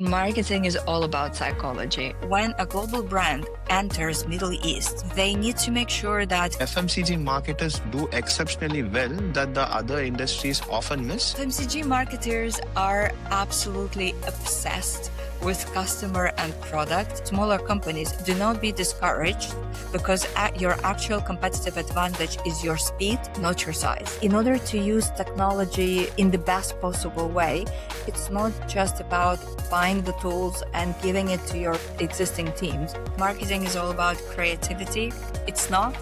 Marketing is all about psychology. When a global brand enters Middle East, they need to make sure that FMCG marketers do exceptionally well that the other industries often miss. FMCG marketers are absolutely obsessed with customer and product. Smaller companies, do not be discouraged because your actual competitive advantage is your speed, not your size. In order to use technology in the best possible way, it's not just about buying the tools and giving it to your existing teams. Marketing is all about creativity. It's not.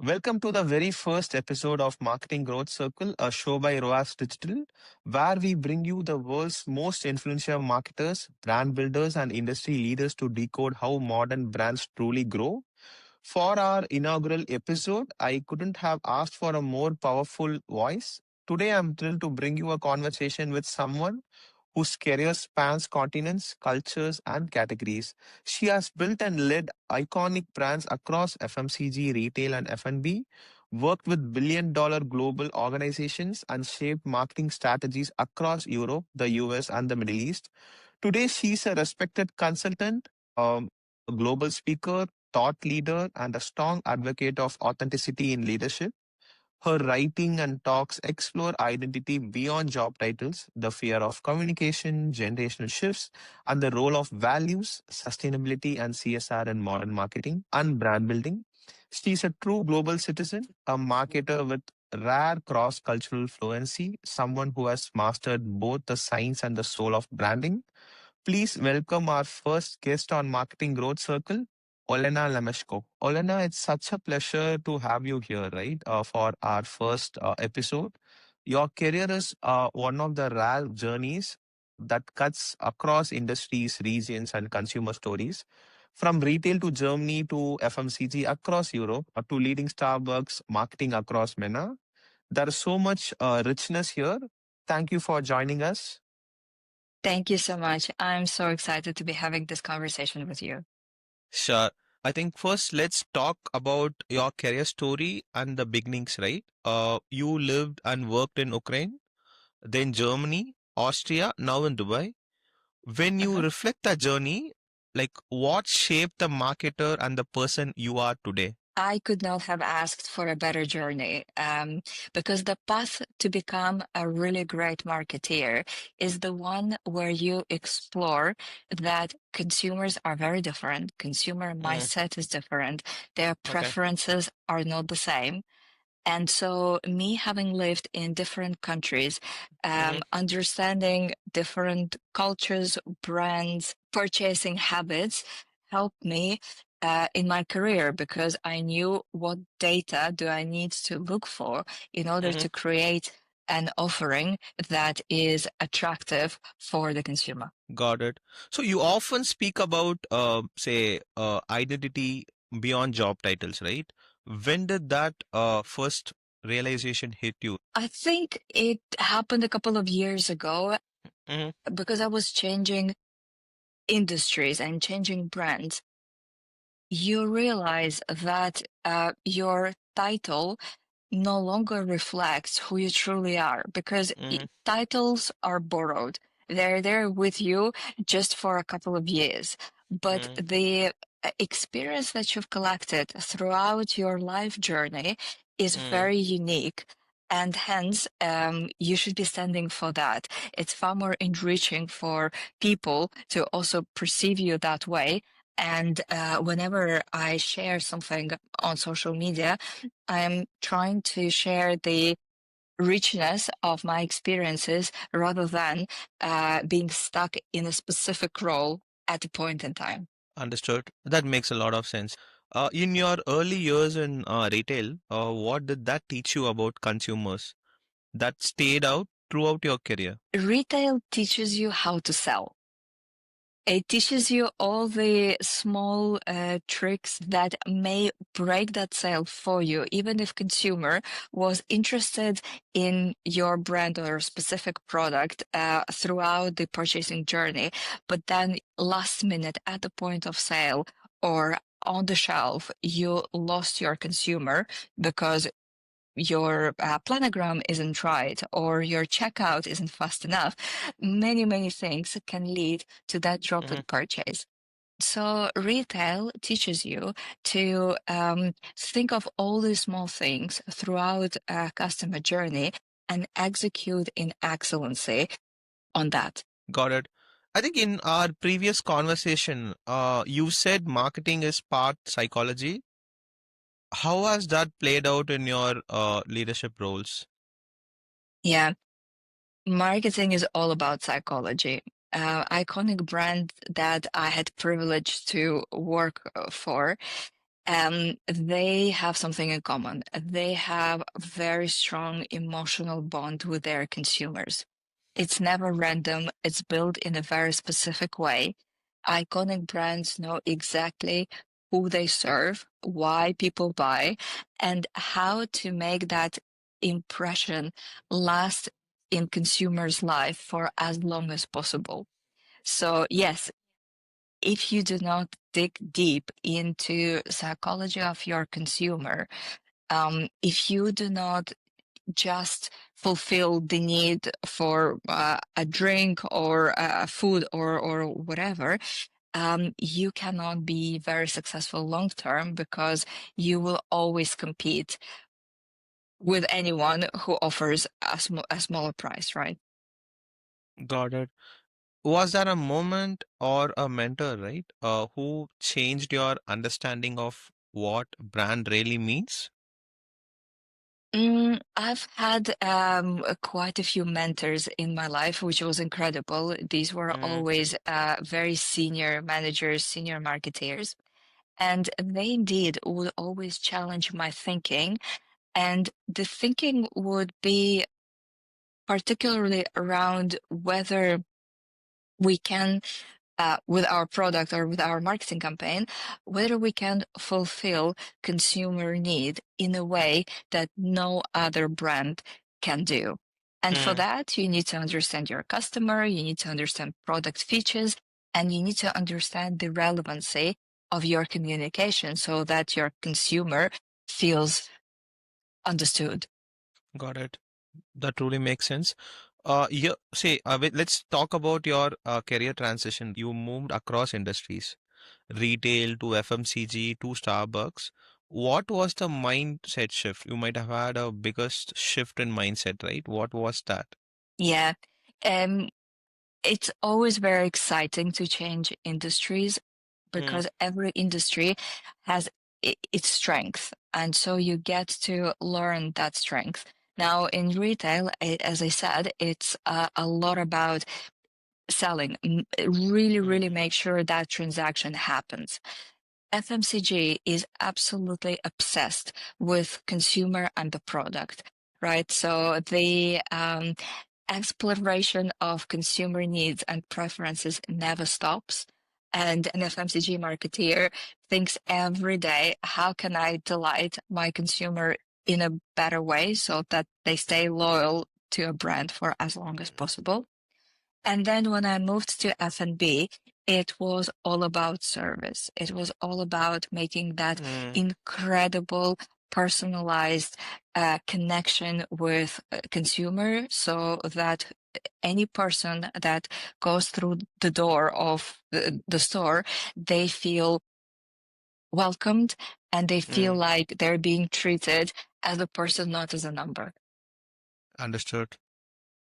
Welcome to the very first episode of Marketing Growth Circle, a show by ROAS Digital, where we bring you the world's most influential marketers, brand builders, and industry leaders to decode how modern brands truly grow. For our inaugural episode, I couldn't have asked for a more powerful voice. Today, I'm thrilled to bring you a conversation with someone whose career spans continents, cultures, and categories. She has built and led iconic brands across FMCG, retail, and F&B, worked with billion-dollar global organizations, and shaped marketing strategies across Europe, the US, and the Middle East. Today, she's a respected consultant, a global speaker, thought leader, and a strong advocate of authenticity in leadership. Her writing and talks explore identity beyond job titles, the fear of communication, generational shifts, and the role of values, sustainability, and CSR in modern marketing and brand building. She's a true global citizen, a marketer with rare cross cultural fluency, someone who has mastered both the science and the soul of branding. Please welcome our first guest on Marketing Growth Circle, Olena Lemeshko. Olena, it's such a pleasure to have you here, right, for our first episode. Your career is one of the rare journeys that cuts across industries, regions, and consumer stories. From retail to Germany to FMCG across Europe to leading Starbucks marketing across MENA. There is so much richness here. Thank you for joining us. Thank you so much. I'm so excited to be having this conversation with you. Sure. I think first let's talk about your career story and the beginnings, right? You lived and worked in Ukraine, then Germany, Austria, now in Dubai. When you Mhm. reflect that journey, like what shaped the marketer and the person you are today? I could not have asked for a better journey because the path to become a really great marketeer is the one where you explore that consumers are very different, consumer Mm, mindset is different, their okay. preferences are not the same. And so, me having lived in different countries, Hmm. understanding different cultures, brands, purchasing habits helped me in my career because I knew what data do I need to look for in order Hmm. to create an offering that is attractive for the consumer. Got it. So you often speak about, say, identity beyond job titles, right? When did that first realization hit you? I think it happened a couple of years ago Hmm. because I was changing industries and changing brands. You realize that your title no longer reflects who you truly are because Hmm. titles are borrowed. They're there with you just for a couple of years. But Hmm. the experience that you've collected throughout your life journey is Hmm. very unique. And hence, you should be standing for that. It's far more enriching for people to also perceive you that way. And whenever I share something on social media, I'm trying to share the richness of my experiences rather than being stuck in a specific role at a point in time. Understood. That makes a lot of sense. In your early years in retail, what did that teach you about consumers that stayed out throughout your career? Retail teaches you how to sell. It teaches you all the small tricks that may break that sale for you, even if consumer was interested in your brand or specific product throughout the purchasing journey, but then last minute at the point of sale or on the shelf, you lost your consumer because your planogram isn't right, or your checkout isn't fast enough. Many things can lead to that drop in Mhm. purchase. So retail teaches you to think of all these small things throughout a customer journey and execute in excellency on that. Got it. I think in our previous conversation, you said marketing is part psychology. How has that played out in your leadership roles? Yeah, marketing is all about psychology. Iconic brand that I had privilege to work for, they have something in common. They have a very strong emotional bond with their consumers. It's never random. It's built in a very specific way. Iconic brands know exactly who they serve, why people buy, and how to make that impression last in consumers' life for as long as possible. So yes, if you do not dig deep into psychology of your consumer, if you do not just fulfill the need for a drink or food or whatever, you cannot be very successful long term because you will always compete with anyone who offers a smaller price, right? Got it. Was there a moment or a mentor, right, who changed your understanding of what brand really means? I've had quite a few mentors in my life, which was incredible. These were Mm, always very senior managers, senior marketeers, and they indeed would always challenge my thinking. And the thinking would be particularly around whether we can, with our product or with our marketing campaign, whether we can fulfill consumer need in a way that no other brand can do. And for mm, that, you need to understand your customer, you need to understand product features, and you need to understand the relevancy of your communication so that your consumer feels understood. got it. That truly makes sense. Let's talk about your career transition. You moved across industries, retail to FMCG to Starbucks. What was the mindset shift? You might have had a biggest shift in mindset, right? What was that? Yeah. Um, it's always very exciting to change industries Mm, because every industry has its strength. And so you get to learn that strength. Now, in retail, as I said, it's a lot about selling. Really mm, make sure that transaction happens. FMCG is absolutely obsessed with consumer and the product, right? So the exploration of consumer needs and preferences never stops. And an FMCG marketeer thinks every day, how can I delight my consumer in a better way so that they stay loyal to a brand for as long as possible? And then when I moved to F&B, it was all about service. It was all about making that mm, incredible personalized connection with consumer so that any person that goes through the door of the store, they feel welcomed and they feel mm. like they're being treated as a person, not as a number. Understood.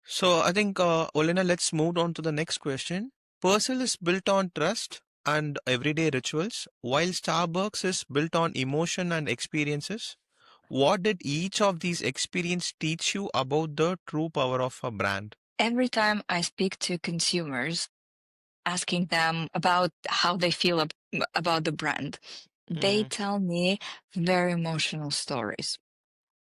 So I think, Olena, let's move on to the next question. Persil is built on trust and everyday rituals, while Starbucks is built on emotion and experiences. What did each of these experiences teach you about the true power of a brand? Every time I speak to consumers, asking them about how they feel about the brand, they Mm, tell me very emotional stories.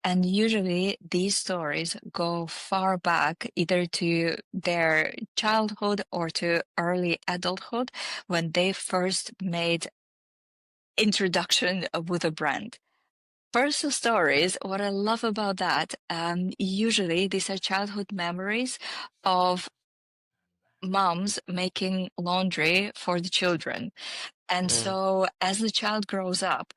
And usually these stories go far back, either to their childhood or to early adulthood when they first made introduction with a brand. Personal stories, what I love about that, usually these are childhood memories of moms making laundry for the children. And mm, so as the child grows up,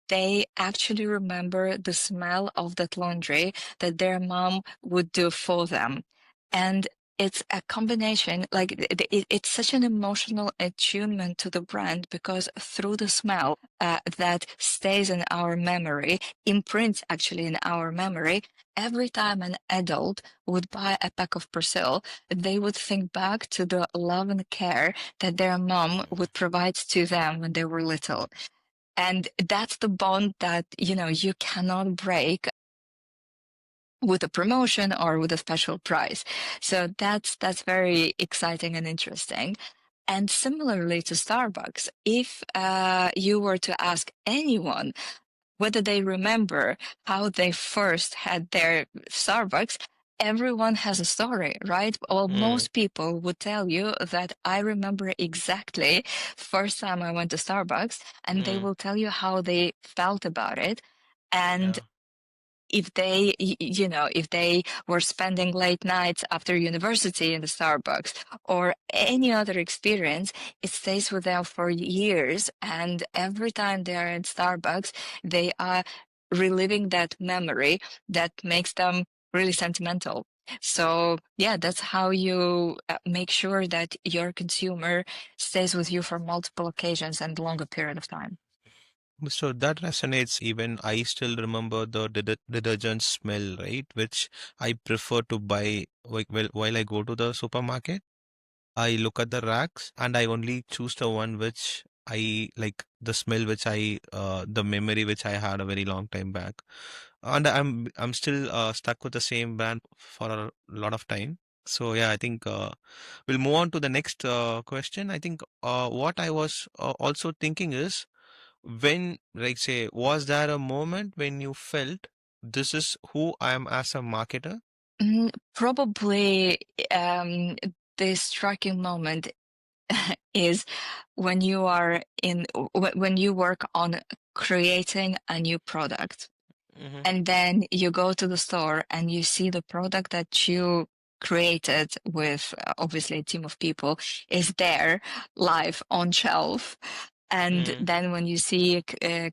they actually remember the smell of that laundry that their mom would do for them. And it's a combination, like it's such an emotional attunement to the brand because through the smell that stays in our memory, imprints actually in our memory, every time an adult would buy a pack of Persil, they would think back to the love and care that their mom would provide to them when they were little. And that's the bond that, you cannot break with a promotion or with a special price. So that's very exciting and interesting. And similarly to Starbucks, if you were to ask anyone whether they remember how they first had their Starbucks, everyone has a story, right? Well, Mm, most people would tell you that I remember exactly first time I went to Starbucks, and they mm, will tell you how they felt about it. And yeah. if they, if they were spending late nights after university in the Starbucks or any other experience, it stays with them for years. And every time they are in Starbucks, they are reliving that memory that makes them really sentimental. So yeah, that's how you make sure that your consumer stays with you for multiple occasions and longer period of time. So that resonates. Even I still remember the detergent smell, right? Which I prefer to buy while I go to the supermarket. I look at the racks and I only choose the one which I like, the smell which the memory which I had a very long time back. And I'm still stuck with the same brand for a lot of time. So yeah, I think we'll move on to the next question. I think what I was also thinking is, when, like, say, was there a moment when you felt this is who I am as a marketer? Probably the striking moment is when you are when you work on creating a new product, Mm-hmm. and then you go to the store and you see the product that you created with obviously a team of people is there live on shelf. And Mm, then when you see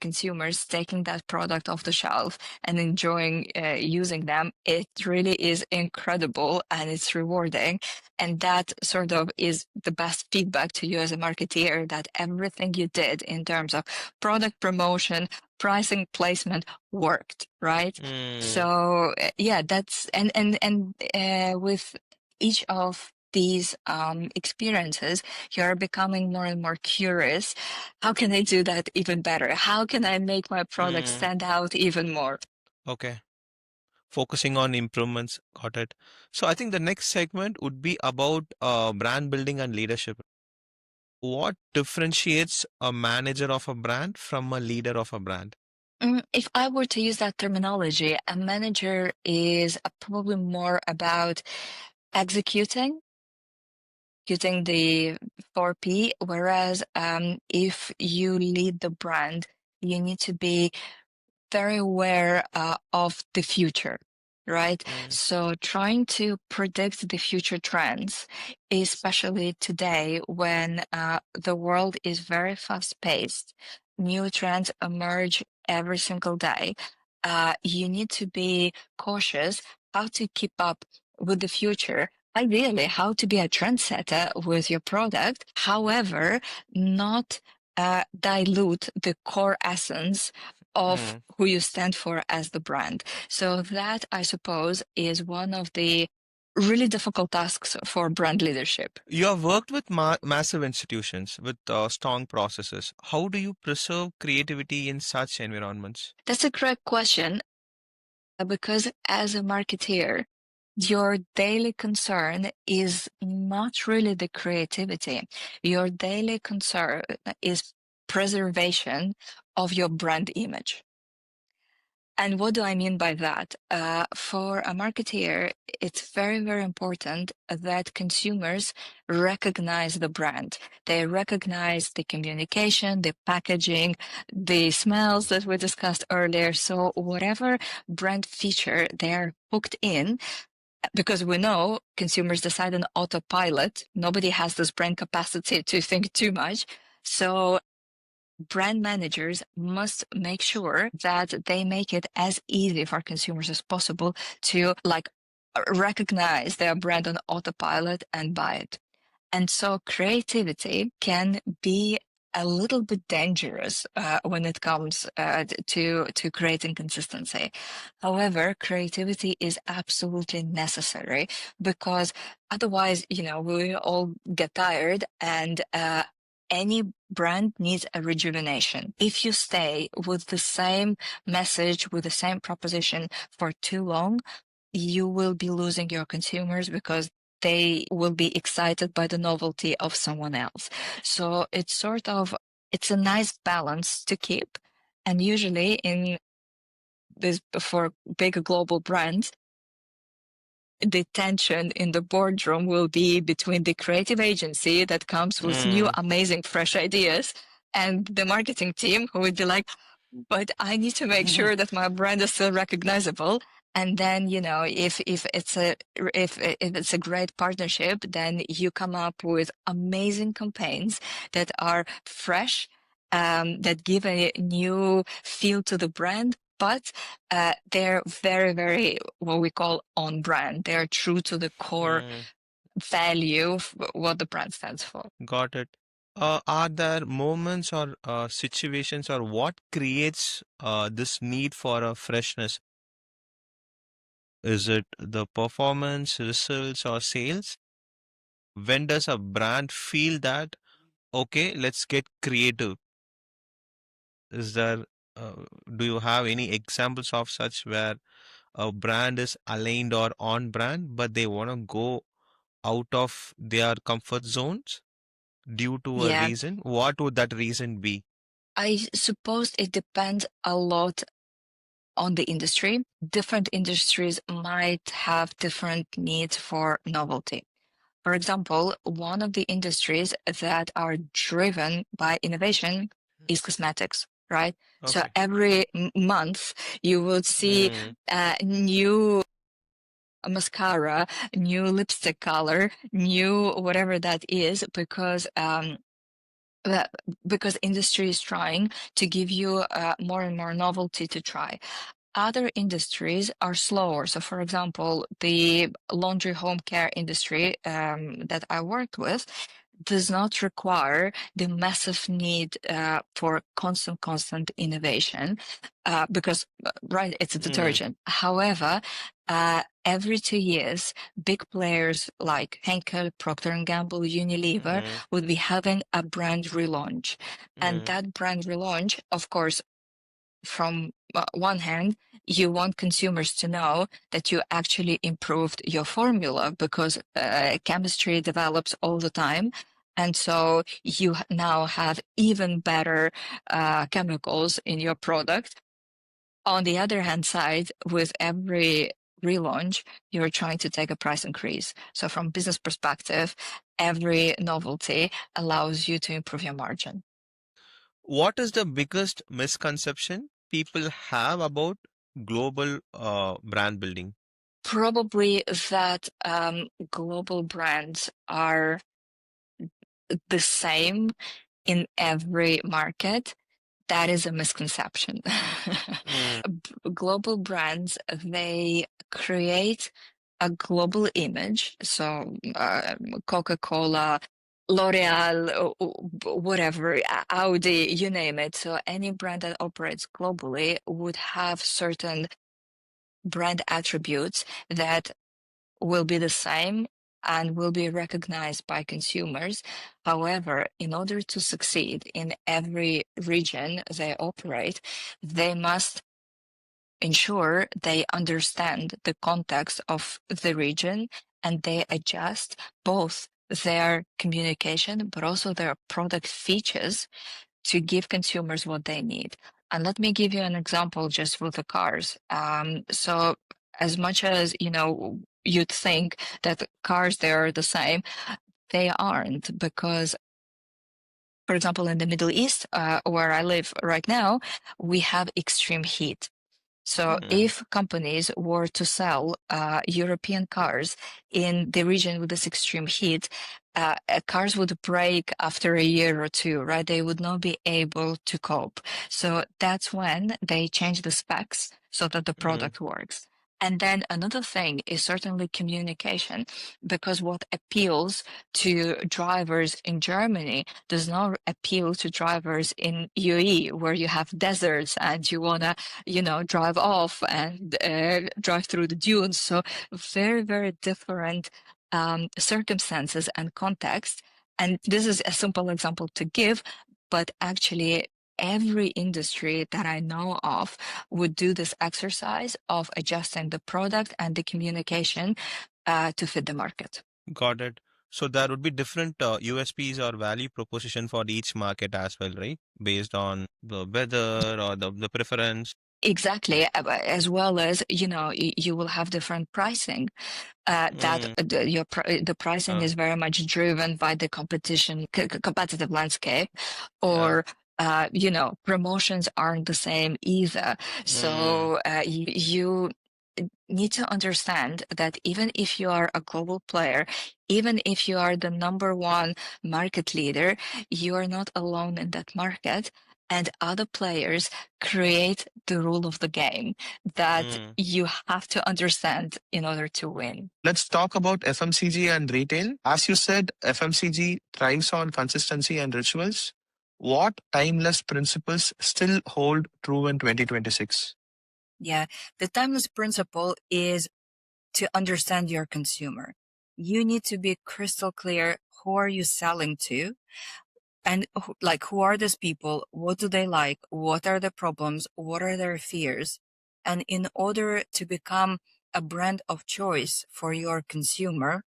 consumers taking that product off the shelf and enjoying using them, it really is incredible and it's rewarding. And that sort of is the best feedback to you as a marketeer, that everything you did in terms of product promotion, pricing, placement worked, right? mm, So yeah, that's and with each of these experiences, you're becoming more and more curious. How can I do that even better? How can I make my product mm. stand out even more? Okay. Focusing on improvements. Got it. So I think the next segment would be about brand building and leadership. What differentiates a manager of a brand from a leader of a brand? If I were to use that terminology, a manager is probably more about executing, executing the 4P, whereas if you lead the brand, you need to be very aware of the future, right? Mm, So trying to predict the future trends, especially today when the world is very fast paced, new trends emerge every single day. You need to be cautious how to keep up with the future. Ideally, how to be a trendsetter with your product. However, not dilute the core essence of mm. who you stand for as the brand. So that, I suppose, is one of the really difficult tasks for brand leadership. You have worked with massive institutions with strong processes. How do you preserve creativity in such environments? That's a correct question because as a marketeer, your daily concern is not really the creativity. Your daily concern is preservation of your brand image. And what do I mean by that? For a marketeer, it's very, very important that consumers recognize the brand. They recognize the communication, the packaging, the smells that we discussed earlier. So whatever brand feature they're hooked in, because we know consumers decide on autopilot. Nobody has this brain capacity to think too much. So brand managers must make sure that they make it as easy for consumers as possible to like recognize their brand on autopilot and buy it. And so creativity can be a little bit dangerous when it comes to creating consistency. However, creativity is absolutely necessary because otherwise, we all get tired, and any brand needs a rejuvenation. If you stay with the same message, with the same proposition for too long, you will be losing your consumers because they will be excited by the novelty of someone else. So it's a nice balance to keep. And usually in this, for big global brands, the tension in the boardroom will be between the creative agency that comes with new, Mm. amazing, fresh ideas and the marketing team who would be like, but I need to make sure that my brand is still recognizable. And then, if it's a great partnership, then you come up with amazing campaigns that are fresh, that give a new feel to the brand, but they're very, very what we call on brand. They're true to the core Mm. value of what the brand stands for. Got it. Are there moments or situations or what creates this need for a freshness? Is it the performance, results, or sales? When does a brand feel that, okay, let's get creative? Is there, uh, do you have any examples of such where a brand is aligned or on brand, but they want to go out of their comfort zones due to a Yeah, reason? What would that reason be? I suppose it depends a lot on the industry. Different industries might have different needs for novelty. For example, one of the industries that are driven by innovation is cosmetics, right? So Okay. every month you will see Mm, new mascara, new lipstick color, new whatever that is, that- because industry is trying to give you more and more novelty to try. Other industries are slower. So, for example, the laundry home care industry that I worked with does not require the massive need for constant innovation because, right, it's a mm, detergent. However, every 2 years, big players like Henkel, Procter& and Gamble, Unilever mm, would be having a brand relaunch. And mm, that brand relaunch, of course, from one hand, you want consumers to know that you actually improved your formula because chemistry develops all the time. And so you now have even better chemicals in your product. On the other hand side, with every relaunch, you're trying to take a price increase. So from business perspective, every novelty allows you to improve your margin. What is the biggest misconception people have about global brand building? Probably that global brands are the same in every market. That is a misconception. Mm, Global brands, they create a global image. So Coca-Cola, L'Oreal, whatever, Audi, you name it. So any brand that operates globally would have certain brand attributes that will be the same and will be recognized by consumers. However, in order to succeed in every region they operate, they must ensure they understand the context of the region and they adjust both their communication but also their product features to give consumers what they need. And let me give you an example just with the cars. So as much as you'd think that cars they are the same, they aren't because, for example, in the Middle East, where I live right now, we have extreme heat. So mm, if companies were to sell European cars in the region with this extreme heat, cars would break after a year or two, right? They would not be able to cope. So that's when they change the specs so that the Mm, product works. And then another thing is certainly communication, because what appeals to drivers in Germany does not appeal to drivers in UAE, where you have deserts and you want to, drive off and drive through the dunes. So very, very different circumstances and context. And this is a simple example to give, but actually every industry that I know of would do this exercise of adjusting the product and the communication to fit the market. got it. So there would be different USPs or value proposition for each market as well, right? Based on the weather or the preference. Exactly, as well as, you will have different pricing. That Mm, the pricing uh, is very much driven by the competitive landscape, yeah. or promotions aren't the same either. Mm, So you need to understand that even if you are a global player, even if you are the number one market leader, you are not alone in that market. And other players create the rule of the game that mm. you have to understand in order to win. Let's talk about FMCG and retail. As you said, FMCG thrives on consistency and rituals. What timeless principles still hold true in 2026? Yeah, the timeless principle is to understand your consumer. You need to be crystal clear, who are you selling to? And like, who are these people? What do they like? What are the problems? What are their fears? And in order to become a brand of choice for your consumer,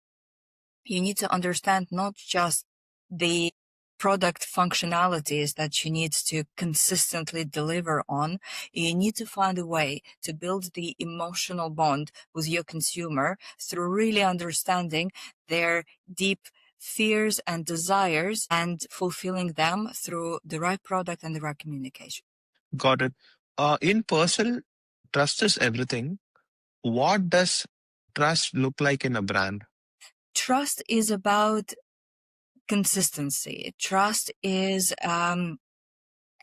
you need to understand not just the product functionalities that you need to consistently deliver on. You need to find a way to build the emotional bond with your consumer through really understanding their deep fears and desires and fulfilling them through the right product and the right communication. Got it. In Persil, trust is everything. What does trust look like in a brand? Trust is about consistency. Trust is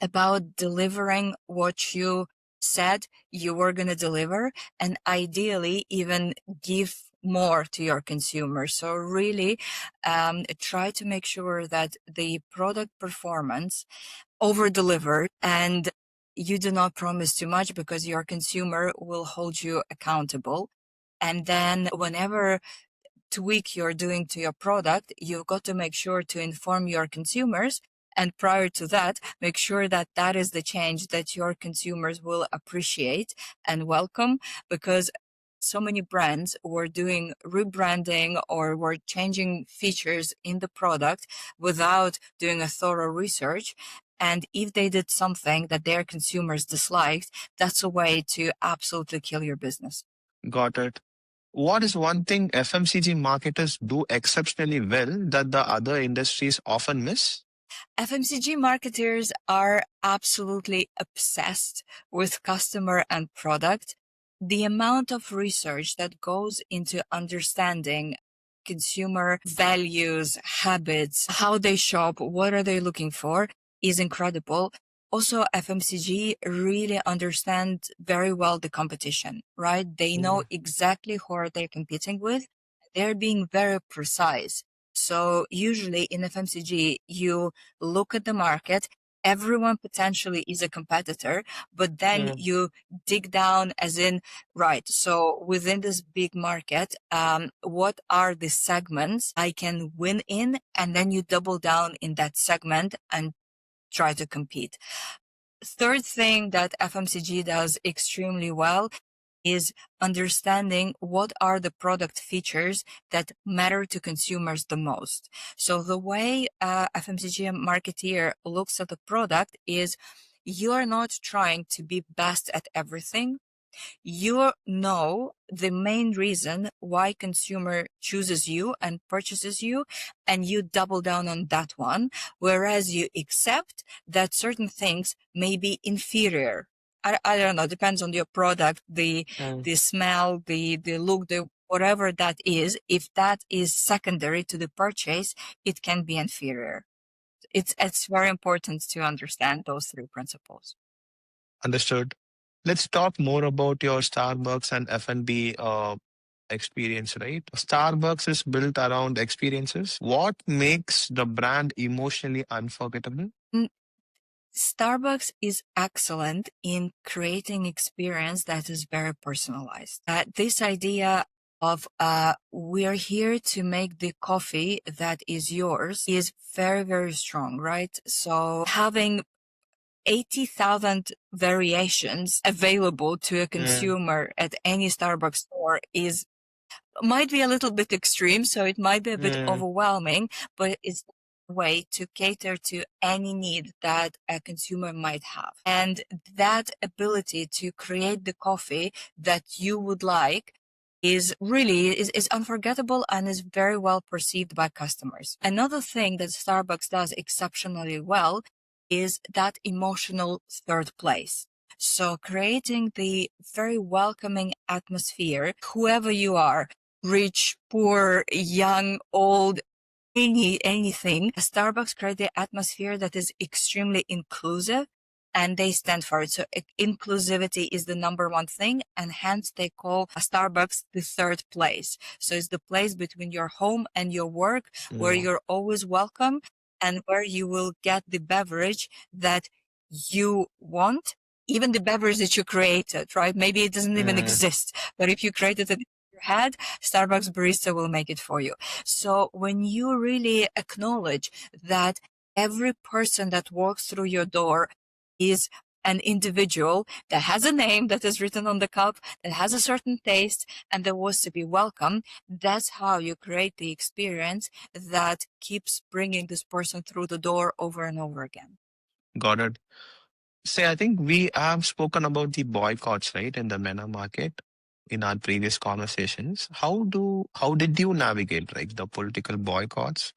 about delivering what you said you were going to deliver, and ideally even give more to your consumer. So really try to make sure that the product performance over delivered, and you do not promise too much, because your consumer will hold you accountable. And then whenever tweak you're doing to your product, you've got to make sure to inform your consumers. And prior to that, make sure that that is the change that your consumers will appreciate and welcome, because so many brands were doing rebranding or were changing features in the product without doing a thorough research. And if they did something that their consumers disliked, that's a way to absolutely kill your business. Got it. What is one thing FMCG marketers do exceptionally well that the other industries often miss? FMCG marketers are absolutely obsessed with customer and product. The amount of research that goes into understanding consumer values, habits, how they shop, what are they looking for is incredible. Also, FMCG really understand very well the competition, right? They know Mm, exactly who are they competing with. They're being very precise. So usually in FMCG, you look at the market, everyone potentially is a competitor, but then mm, you dig down as in, right, so within this big market, what are the segments I can win in? And then you double down in that segment and try to compete. Third thing that FMCG does extremely well is understanding what are the product features that matter to consumers the most. So the way FMCG marketeer looks at the product is, you are not trying to be best at everything. You know the main reason why consumer chooses you and purchases you, and you double down on that one, whereas you accept that certain things may be inferior. I don't know, depends on your product, the mm. the smell, the look, the whatever that is, if that is secondary to the purchase, it can be inferior. It's very important to understand those three principles. Understood. Let's talk more about your Starbucks and F&B experience, right? Starbucks is built around experiences. What makes the brand emotionally unforgettable? Mm, Starbucks is excellent in creating experience that is very personalized. This idea of we're here to make the coffee that is yours is very, very strong, right? So having 80,000 variations available to a Mm, consumer at any Starbucks store might be a little bit extreme, so it might be a bit mm, overwhelming, but it's a way to cater to any need that a consumer might have. And that ability to create the coffee that you would like is unforgettable and is very well perceived by customers. Another thing that Starbucks does exceptionally well is that emotional third place. So creating the very welcoming atmosphere, whoever you are, rich, poor, young, old, anything. Starbucks create the atmosphere that is extremely inclusive, and they stand for it. So inclusivity is the number one thing, and hence they call Starbucks the third place. So it's the place between your home and your work where mm, you're always welcome and where you will get the beverage that you want, even the beverage that you created, right? Maybe it doesn't even mm. exist, but if you created it in your head, Starbucks barista will make it for you. So when you really acknowledge that every person that walks through your door is an individual that has a name that is written on the cup, that has a certain taste, and that wants to be welcome, that's how you create the experience that keeps bringing this person through the door over and over again. Got it. Say, I think we have spoken about the boycotts, right, in the MENA market in our previous conversations. How did you navigate, like the political boycotts,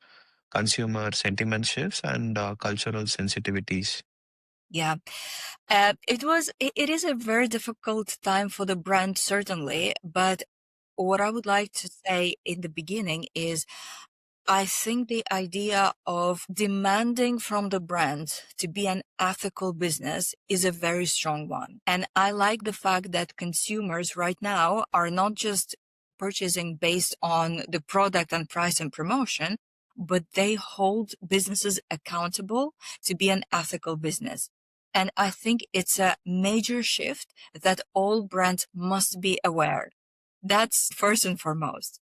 consumer sentiment shifts, and cultural sensitivities? Yeah. It is a very difficult time for the brand, certainly, but what I would like to say in the beginning is I think the idea of demanding from the brand to be an ethical business is a very strong one. And I like the fact that consumers right now are not just purchasing based on the product and price and promotion, but they hold businesses accountable to be an ethical business. And I think it's a major shift that all brands must be aware. That's first and foremost.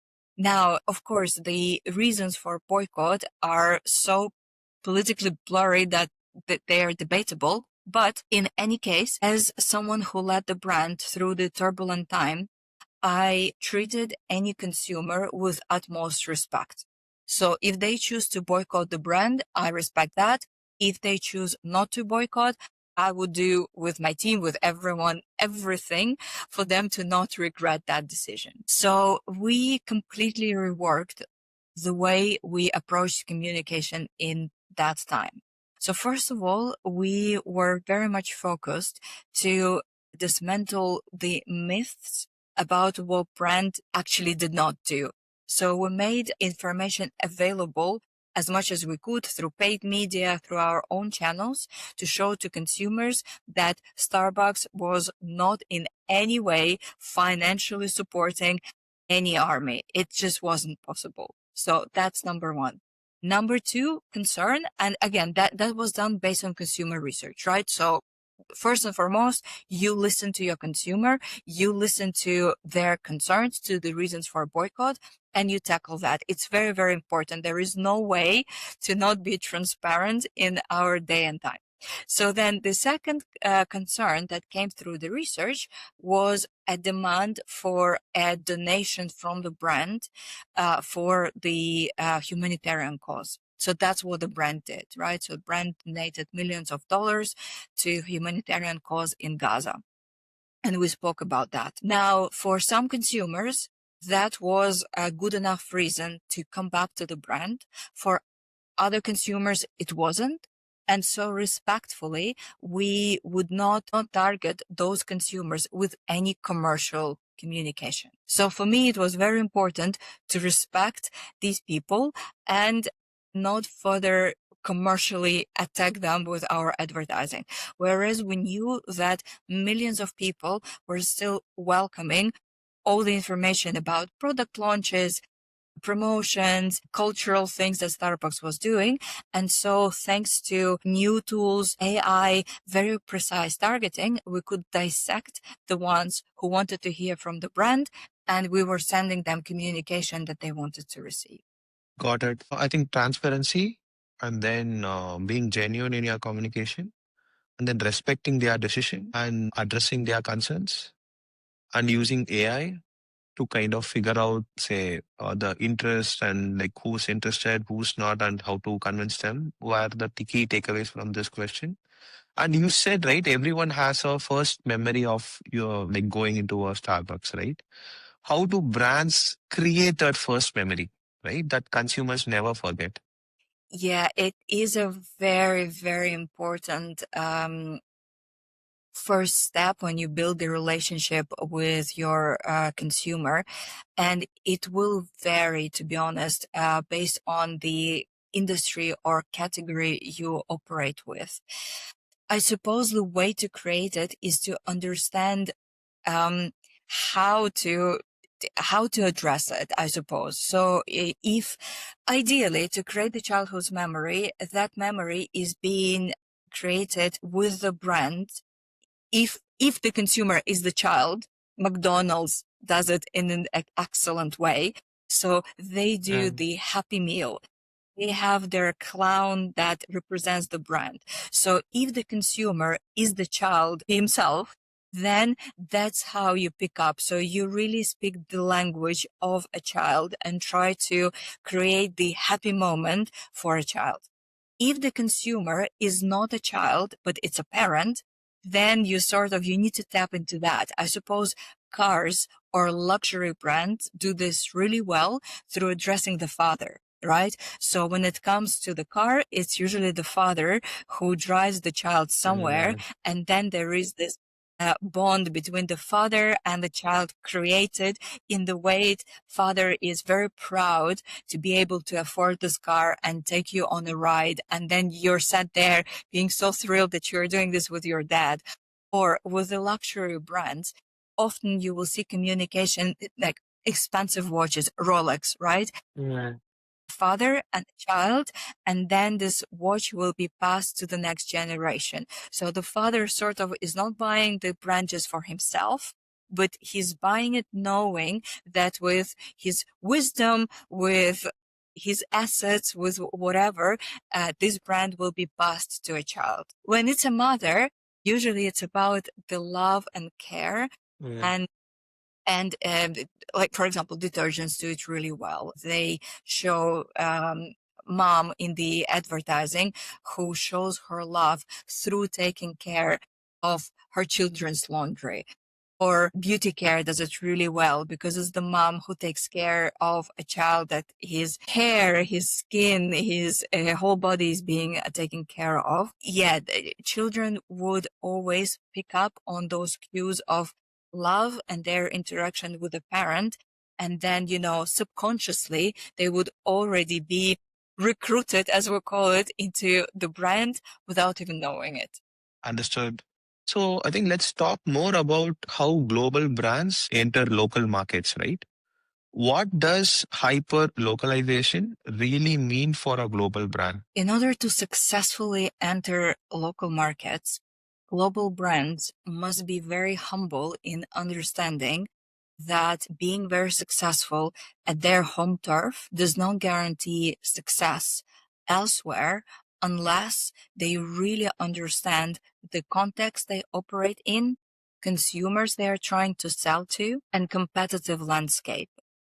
Now, of course, the reasons for boycott are so politically blurry that they are debatable. But in any case, as someone who led the brand through the turbulent time, I treated any consumer with utmost respect. So if they choose to boycott the brand, I respect that. If they choose not to boycott, I would do with my team, with everyone, everything for them to not regret that decision. So we completely reworked the way we approached communication in that time. So first of all, we were very much focused to dismantle the myths about what brand actually did not do. So we made information available as much as we could through paid media, through our own channels to show to consumers that Starbucks was not in any way financially supporting any army. It just wasn't possible. So that's number one. Number two, concern. And again, that was done based on consumer research, right? So first and foremost, you listen to your consumer, you listen to their concerns, to the reasons for boycott, and you tackle that. It's very, very important. There is no way to not be transparent in our day and time. So then the second concern that came through the research was a demand for a donation from the brand for the humanitarian cause. So that's what the brand did, right? So the brand donated millions of dollars to humanitarian cause in Gaza. And we spoke about that. Now, for some consumers, that was a good enough reason to come back to the brand. For other consumers, it wasn't. And so respectfully, we would not target those consumers with any commercial communication. So for me, it was very important to respect these people and not further commercially attack them with our advertising. Whereas we knew that millions of people were still welcoming all the information about product launches, promotions, cultural things that Starbucks was doing. And so thanks to new tools, AI, very precise targeting, we could dissect the ones who wanted to hear from the brand, and we were sending them communication that they wanted to receive. Got it. I think transparency and then being genuine in your communication and then respecting their decision and addressing their concerns and using AI to kind of figure out, say, the interest and like who's interested, who's not, and how to convince them were the key takeaways from this question. And you said, right, everyone has a first memory of your like going into a Starbucks, right? How do brands create that first memory, right? That consumers never forget. Yeah, it is a very, very important first step when you build the relationship with your consumer. And it will vary, to be honest, based on the industry or category you operate with. I suppose the way to create it is to understand um, how to address it, I suppose. So if ideally to create the childhood memory, that memory is being created with the brand. If the consumer is the child, McDonald's does it in an excellent way. So they do the Happy Meal. They have their clown that represents the brand. So if the consumer is the child himself, then that's how you pick up. So you really speak the language of a child and try to create the happy moment for a child. If the consumer is not a child, but it's a parent, then you need to tap into that. I suppose cars or luxury brands do this really well through addressing the father, right? So when it comes to the car, it's usually the father who drives the child somewhere. And then there is this bond between the father and the child created in the way father is very proud to be able to afford this car and take you on a ride. And then you're sat there being so thrilled that you're doing this with your dad. Or with the luxury brands, often you will see communication like expensive watches, Rolex, right? Father and child, and then this watch will be passed to the next generation. So the father sort of is not buying the brand just for himself, but he's buying it knowing that with his wisdom, with his assets, with whatever, this brand will be passed to a child. When it's a mother, usually it's about the love and care. And like, for example, detergents do it really well. They show mom in the advertising who shows her love through taking care of her children's laundry. Or beauty care does it really well because it's the mom who takes care of a child, that his hair, his skin, his whole body is being taken care of. Yeah, children would always pick up on those cues of love and their interaction with the parent. And then, subconsciously, they would already be recruited, as we call it, into the brand without even knowing it. Understood. So I think let's talk more about how global brands enter local markets, right? What does hyper localization really mean for a global brand? In order to successfully enter local markets, global brands must be very humble in understanding that being very successful at their home turf does not guarantee success elsewhere unless they really understand the context they operate in, consumers they are trying to sell to, and competitive landscape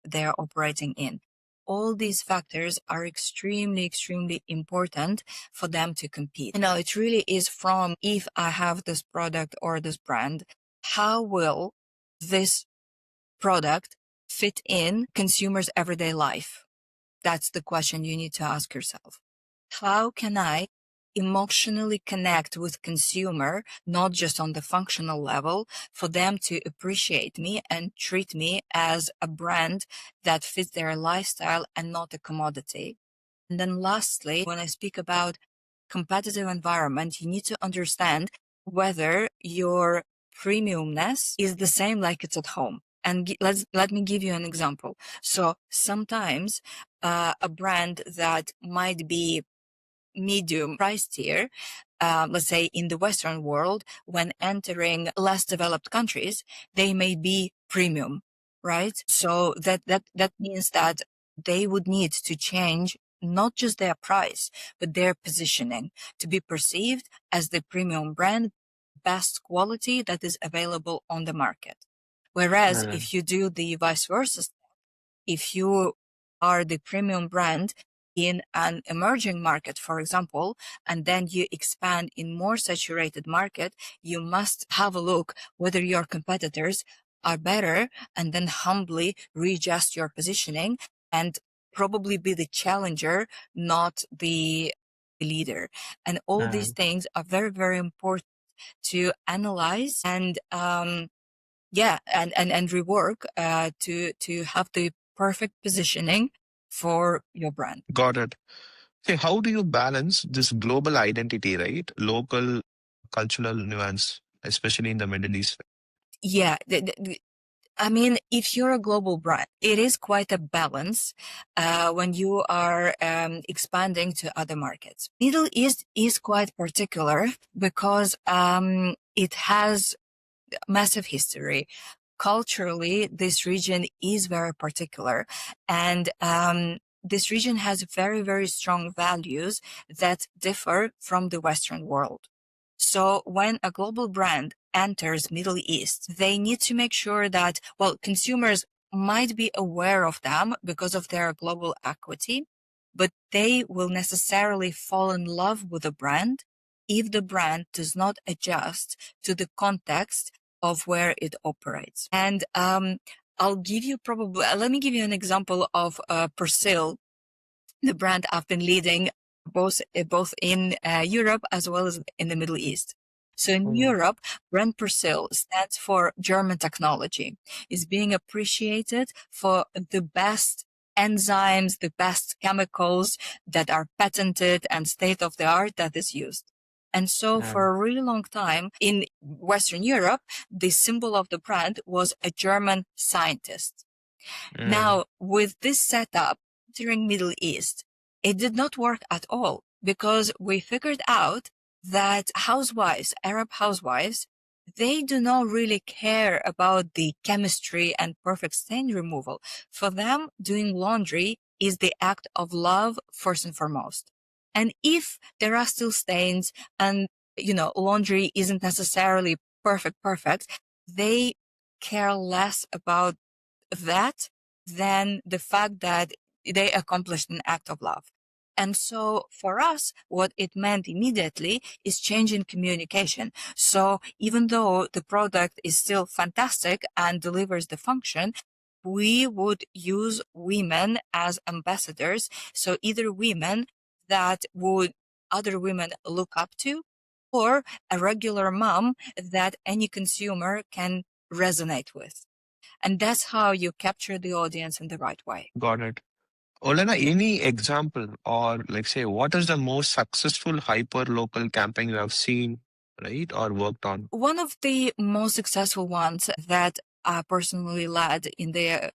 they are operating in. All these factors are extremely, extremely important for them to compete. It really is from, if I have this product or this brand, how will this product fit in consumers' everyday life? That's the question you need to ask yourself. How can I emotionally connect with consumer, not just on the functional level, for them to appreciate me and treat me as a brand that fits their lifestyle and not a commodity. And then lastly, when I speak about competitive environment, you need to understand whether your premiumness is the same like it's at home. And let me give you an example. So sometimes a brand that might be medium price tier, let's say in the Western world, when entering less developed countries, they may be premium, right? So that means that they would need to change not just their price, but their positioning to be perceived as the premium brand, best quality that is available on the market. Whereas Mm. if you do the vice versa, if you are the premium brand in an emerging market, for example, and then you expand in more saturated market, you must have a look whether your competitors are better and then humbly readjust your positioning and probably be the challenger, not the leader. And all these Mm. things are very, very important to analyze and yeah, and rework to have the perfect positioning for your brand. Got it. Okay, how do you balance this global identity, right? Local cultural nuance, especially in the Middle East. Yeah, I mean, if you're a global brand, it is quite a balance when you are expanding to other markets. Middle East is quite particular because it has massive history. Culturally, this region is very particular, and this region has very, very strong values that differ from the Western world. So when a global brand enters Middle East, they need to make sure that, well, consumers might be aware of them because of their global equity, but they will necessarily fall in love with the brand if the brand does not adjust to the context of where it operates. And I'll give you probably, let me give you an example of Persil, the brand I've been leading both in Europe as well as in the Middle East. So in Mm. Europe, brand Persil stands for German technology. Is being appreciated for the best enzymes, the best chemicals that are patented and state of the art that is used. And so for Mm. a really long time in Western Europe, the symbol of the brand was a German scientist. Mm. Now, with this setup during Middle East, it did not work at all because we figured out that housewives, Arab housewives, they do not really care about the chemistry and perfect stain removal. For them, doing laundry is the act of love first and foremost. And if there are still stains and, laundry isn't necessarily perfect, they care less about that than the fact that they accomplished an act of love. And so for us, what it meant immediately is change in communication. So even though the product is still fantastic and delivers the function, we would use women as ambassadors. So either women that would other women look up to, or a regular mom that any consumer can resonate with. And that's how you capture the audience in the right way. Got it. Olena, any example or like say, what is the most successful hyper local campaign you have seen, right, or worked on? One of the most successful ones that I personally led in the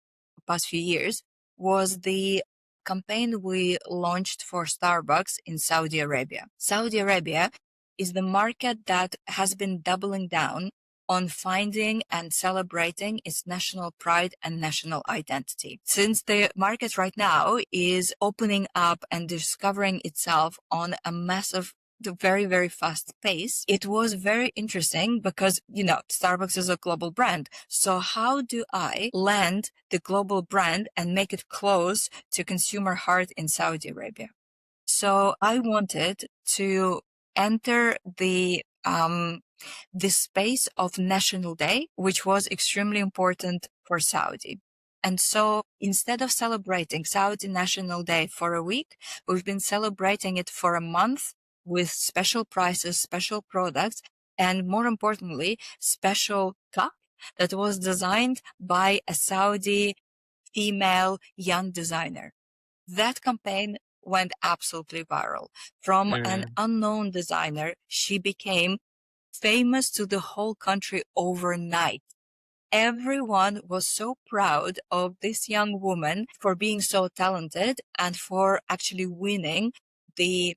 past few years was the campaign we launched for Starbucks in Saudi Arabia. Saudi Arabia is the market that has been doubling down on finding and celebrating its national pride and national identity. Since the market right now is opening up and discovering itself on a massive the very, very fast pace, it was very interesting because, Starbucks is a global brand. So how do I land the global brand and make it close to consumer heart in Saudi Arabia? So I wanted to enter the space of National Day, which was extremely important for Saudi. And so instead of celebrating Saudi National Day for a week, we've been celebrating it for a month with special prices, special products, and more importantly, special cup that was designed by a Saudi female young designer. That campaign went absolutely viral. From an Mm. unknown designer, she became famous to the whole country overnight. Everyone was so proud of this young woman for being so talented and for actually winning the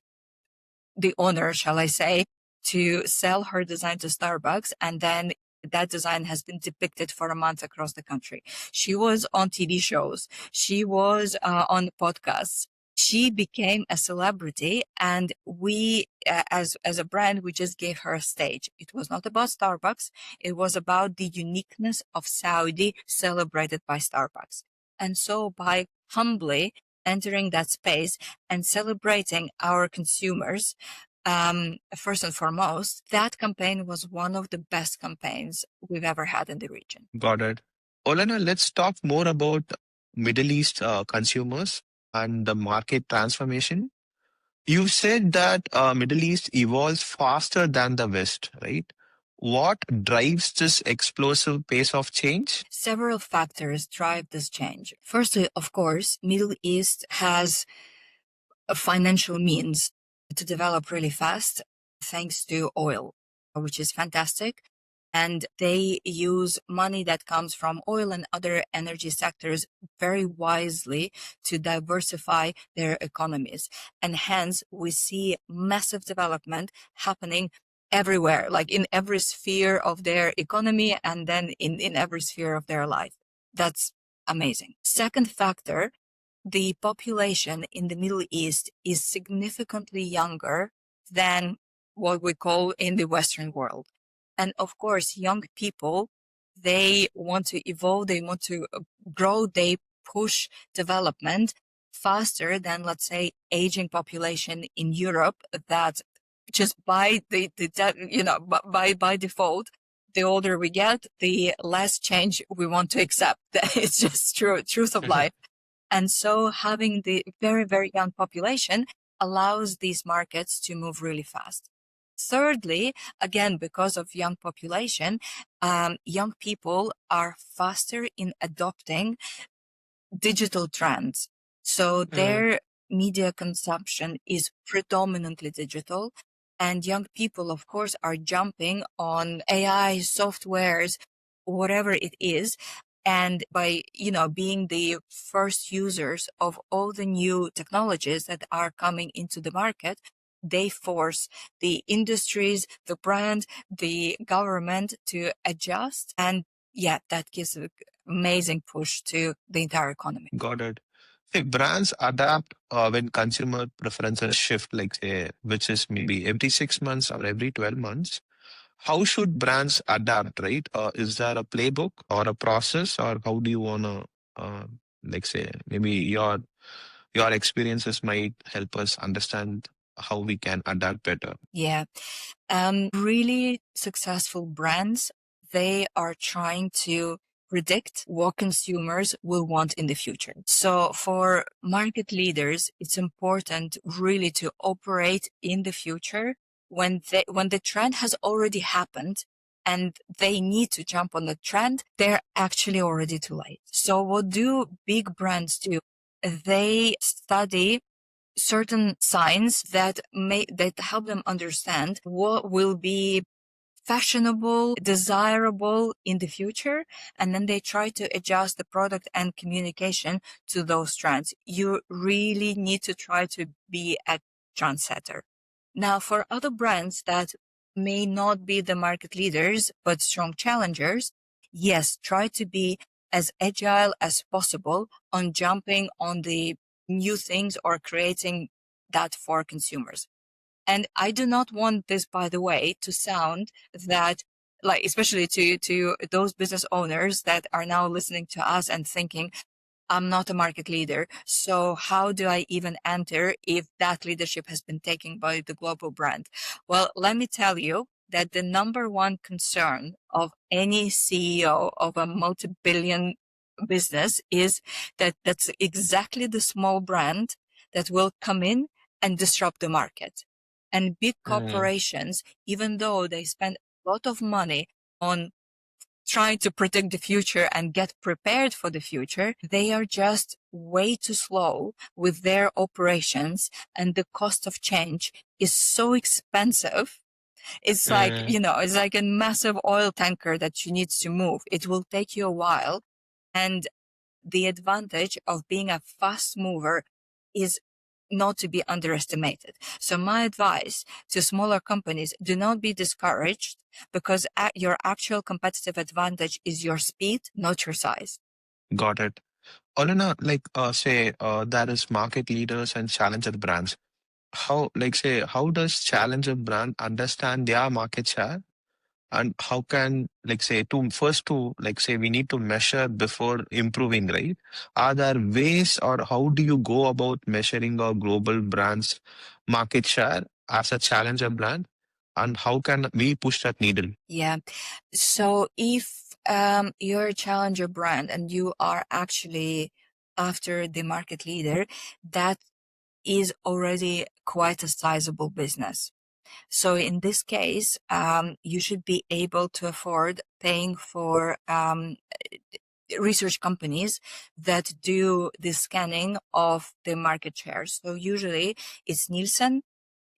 honor, shall I say, to sell her design to Starbucks. And then that design has been depicted for a month across the country. She was on TV shows. She was on podcasts. She became a celebrity, and we, as a brand, we just gave her a stage. It was not about Starbucks. It was about the uniqueness of Saudi celebrated by Starbucks. And so by humbly entering that space and celebrating our consumers, first and foremost, that campaign was one of the best campaigns we've ever had in the region. Got it. Olena, let's talk more about Middle East consumers and the market transformation. You said that Middle East evolves faster than the West, right? What drives this explosive pace of change? Several factors drive this change. Firstly, of course, Middle East has financial means to develop really fast thanks to oil, which is fantastic. And they use money that comes from oil and other energy sectors very wisely to diversify their economies. And hence, we see massive development happening everywhere, like in every sphere of their economy and then in every sphere of their life. That's amazing. Second factor, the population in the Middle East is significantly younger than what we call in the Western world. And of course, young people, they want to evolve, they want to grow, they push development faster than, let's say, aging population in Europe that just by by default, the older we get, the less change we want to accept. It's just truth of life. And so having the very, very young population allows these markets to move really fast. Thirdly, again, because of young population, young people are faster in adopting digital trends. So Mm. their media consumption is predominantly digital. And young people, of course, are jumping on AI, softwares, whatever it is. And by, being the first users of all the new technologies that are coming into the market, they force the industries, the brand, the government to adjust. And yeah, that gives an amazing push to the entire economy. Got it. Say brands adapt when consumer preferences shift, like say, which is maybe every 6 months or every 12 months. How should brands adapt, right? Is there a playbook or a process, or how do you wanna, like say, maybe your experiences might help us understand how we can adapt better. Yeah. Really successful brands, they are trying to predict what consumers will want in the future. So for market leaders, it's important really to operate in the future when the trend has already happened and they need to jump on the trend, they're actually already too late. So what do big brands do? They study certain signs that help them understand what will be fashionable, desirable in the future, and then they try to adjust the product and communication to those trends. You really need to try to be a trendsetter. Now, for other brands that may not be the market leaders, but strong challengers, yes, try to be as agile as possible on jumping on the new things or creating that for consumers. And I do not want this, by the way, to sound that, like, especially to those business owners that are now listening to us and thinking, I'm not a market leader. So how do I even enter if that leadership has been taken by the global brand? Well, let me tell you that the number one concern of any CEO of a multi-billion business is that that's exactly the small brand that will come in and disrupt the market. And big corporations, even though they spend a lot of money on trying to predict the future and get prepared for the future, they are just way too slow with their operations, and the cost of change is so expensive. It's like, it's like a massive oil tanker that you need to move. It will take you a while. And the advantage of being a fast mover is not to be underestimated. So my advice to smaller companies, do not be discouraged, because your actual competitive advantage is your speed, not your size. Got it. Olena, say, there is market leaders and challenger brands. How does challenger brand understand their market share? And how can, we need to measure before improving, right? Are there ways, or how do you go about measuring a global brand's market share as a challenger brand? And how can we push that needle? Yeah. So if you're a challenger brand and you are actually after the market leader, that is already quite a sizable business. So in this case, you should be able to afford paying for research companies that do the scanning of the market shares. So usually it's Nielsen.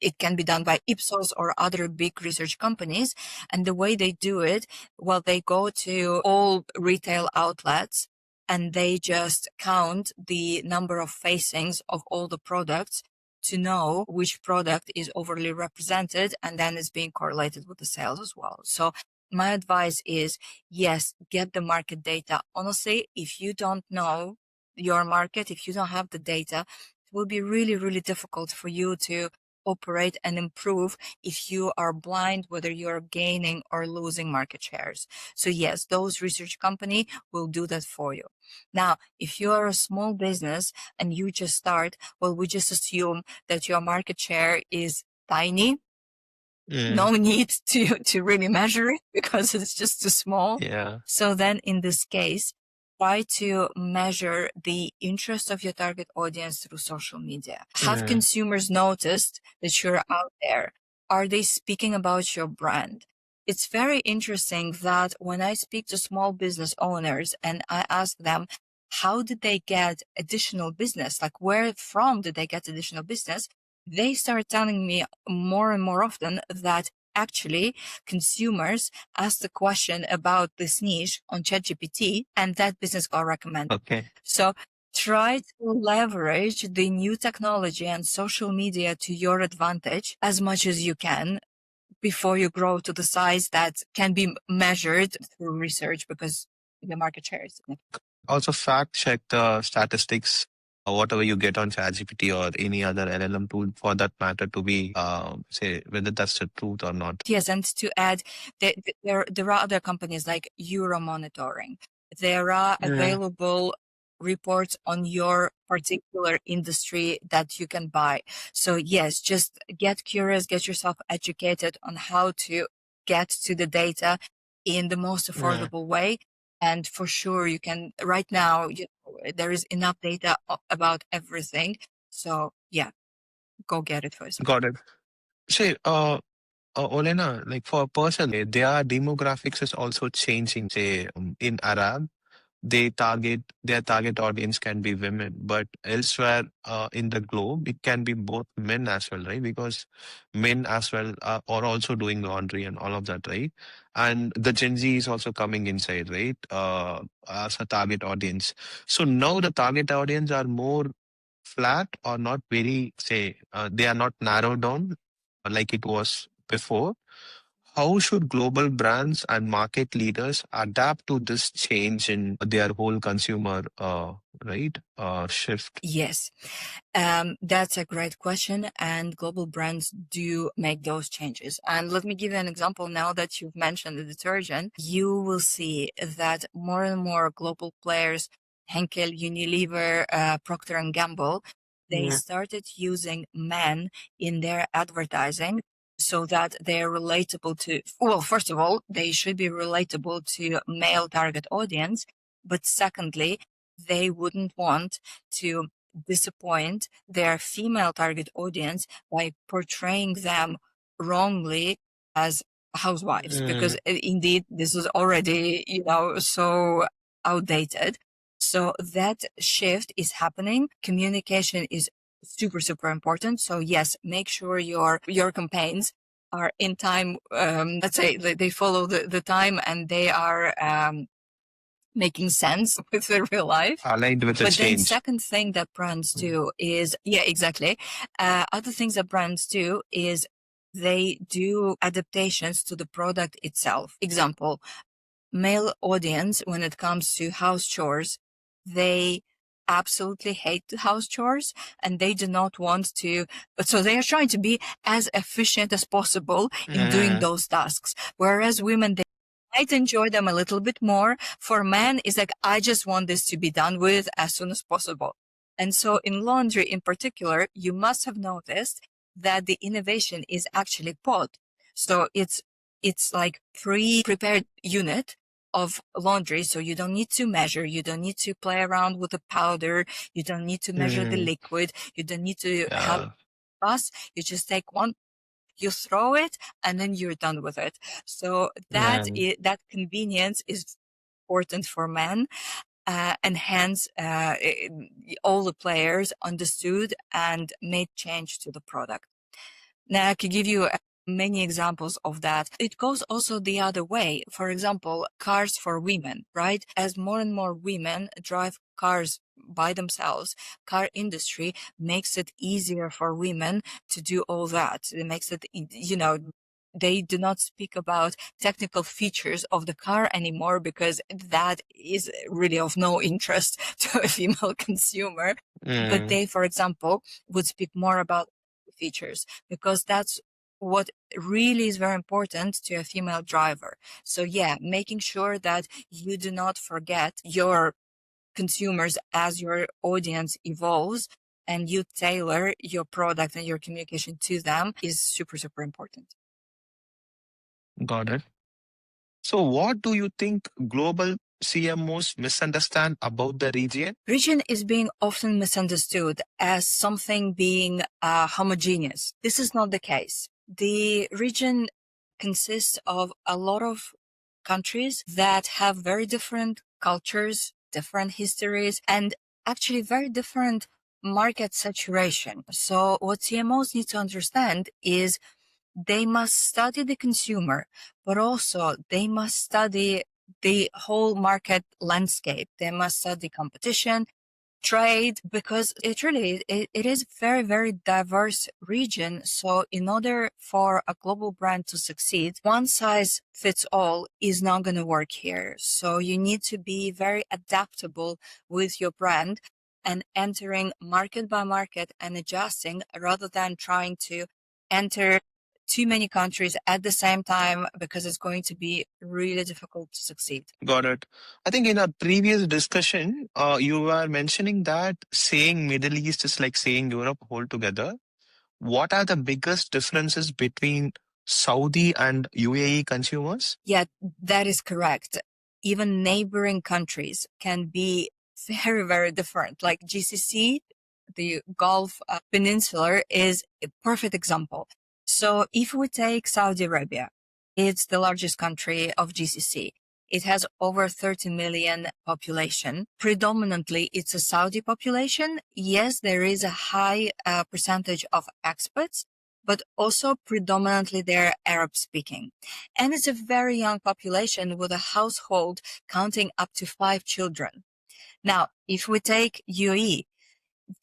It can be done by Ipsos or other big research companies. And the way they do it, well, they go to all retail outlets and they just count the number of facings of all the products to know which product is overly represented, and then it's being correlated with the sales as well. So my advice is, yes, get the market data. Honestly, if you don't know your market, if you don't have the data, it will be really, really difficult for you to operate and improve if you are blind whether you're gaining or losing market shares. So yes, those research company will do that for you. Now, if you are a small business and you just start, well, we just assume that your market share is tiny. No need to really measure it because it's just too small. Yeah. So then in this case, try to measure the interest of your target audience through social media. Have consumers noticed that you're out there? Are they speaking about your brand? It's very interesting that when I speak to small business owners and I ask them, how did they get additional business? Like, where from did they get additional business? They start telling me more and more often that actually consumers ask the question about this niche on ChatGPT and that business got recommended. Okay. So try to leverage the new technology and social media to your advantage as much as you can before you grow to the size that can be measured through research, because the market share is significant. Also, fact check the statistics, whatever you get on ChatGPT or any other LLM tool for that matter, to be say whether that's the truth or not. Yes, and to add, there are other companies like Euro Monitoring. There are available reports on your particular industry that you can buy. So yes, just get curious, get yourself educated on how to get to the data in the most affordable way. And for sure, you can, right now, there is enough data about everything. So yeah, go get it for yourself. Got it. Say, Olena, like for Persil, their demographics is also changing. Say, in Arab, their target audience can be women, but elsewhere in the globe, it can be both men as well, right? Because men as well are also doing laundry and all of that, right? And the Gen Z is also coming inside, right? As a target audience. So now the target audience are more flat or not very, say, they are not narrowed down like it was before. How should global brands and market leaders adapt to this change in their whole consumer shift? Yes, that's a great question. And global brands do make those changes. And let me give you an example now that you've mentioned the detergent. You will see that more and more global players, Henkel, Unilever, Procter and Gamble, they started using men in their advertising so that they're relatable to, well, first of all, they should be relatable to male target audience. But secondly, they wouldn't want to disappoint their female target audience by portraying them wrongly as housewives, because indeed this is already, so outdated. So that shift is happening. Communication is super, super important. So yes, make sure your campaigns are in time. Let's say they follow the time, and they are making sense with the real life. Aligned with the But then change. second thing that brands do is, yeah, exactly. Other things that brands do is they do adaptations to the product itself. Example, male audience, when it comes to house chores, they absolutely hate house chores, and they do not want to, so they are trying to be as efficient as possible in doing those tasks. Whereas women, they might enjoy them a little bit more. For men, it's like, I just want this to be done with as soon as possible. And so in laundry in particular, you must have noticed that the innovation is actually pod. So it's like pre-prepared unit of laundry. So you don't need to measure, you don't need to play around with the powder, you don't need to measure the liquid, you don't need to have Yeah. us. You just take one, you throw it, and then you're done with it. So that Yeah. that convenience is important for men, and hence all the players understood and made change to the product. Now, I could give you many examples of that. It goes also the other way. For example, cars for women, right? As more and more women drive cars by themselves, car industry makes it easier for women to do all that. It makes it, they do not speak about technical features of the car anymore, because that is really of no interest to a female consumer. But Mm. they, for example, would speak more about features, because that's what really is very important to a female driver. So yeah, making sure that you do not forget your consumers as your audience evolves, and you tailor your product and your communication to them is super, super important. Got it. So, what do you think global CMOs misunderstand about the region? Region is being often misunderstood as something being homogeneous. This is not the case. The region consists of a lot of countries that have very different cultures, different histories, and actually very different market saturation. So what CMOs need to understand is they must study the consumer, but also they must study the whole market landscape. They must study competition, trade, because it is very, very diverse region. So in order for a global brand to succeed, one size fits all is not going to work here. So you need to be very adaptable with your brand and entering market by market and adjusting, rather than trying to enter too many countries at the same time, because it's going to be really difficult to succeed. Got it. I think in our previous discussion, you were mentioning that saying Middle East is like saying Europe altogether. What are the biggest differences between Saudi and UAE consumers? Yeah, that is correct. Even neighboring countries can be very, very different. Like GCC, the Gulf Peninsula, is a perfect example. So if we take Saudi Arabia, it's the largest country of GCC. It has over 30 million population. Predominantly, it's a Saudi population. Yes, there is a high percentage of expats, but also predominantly they're Arab speaking. And it's a very young population with a household counting up to 5 children. Now, if we take UAE,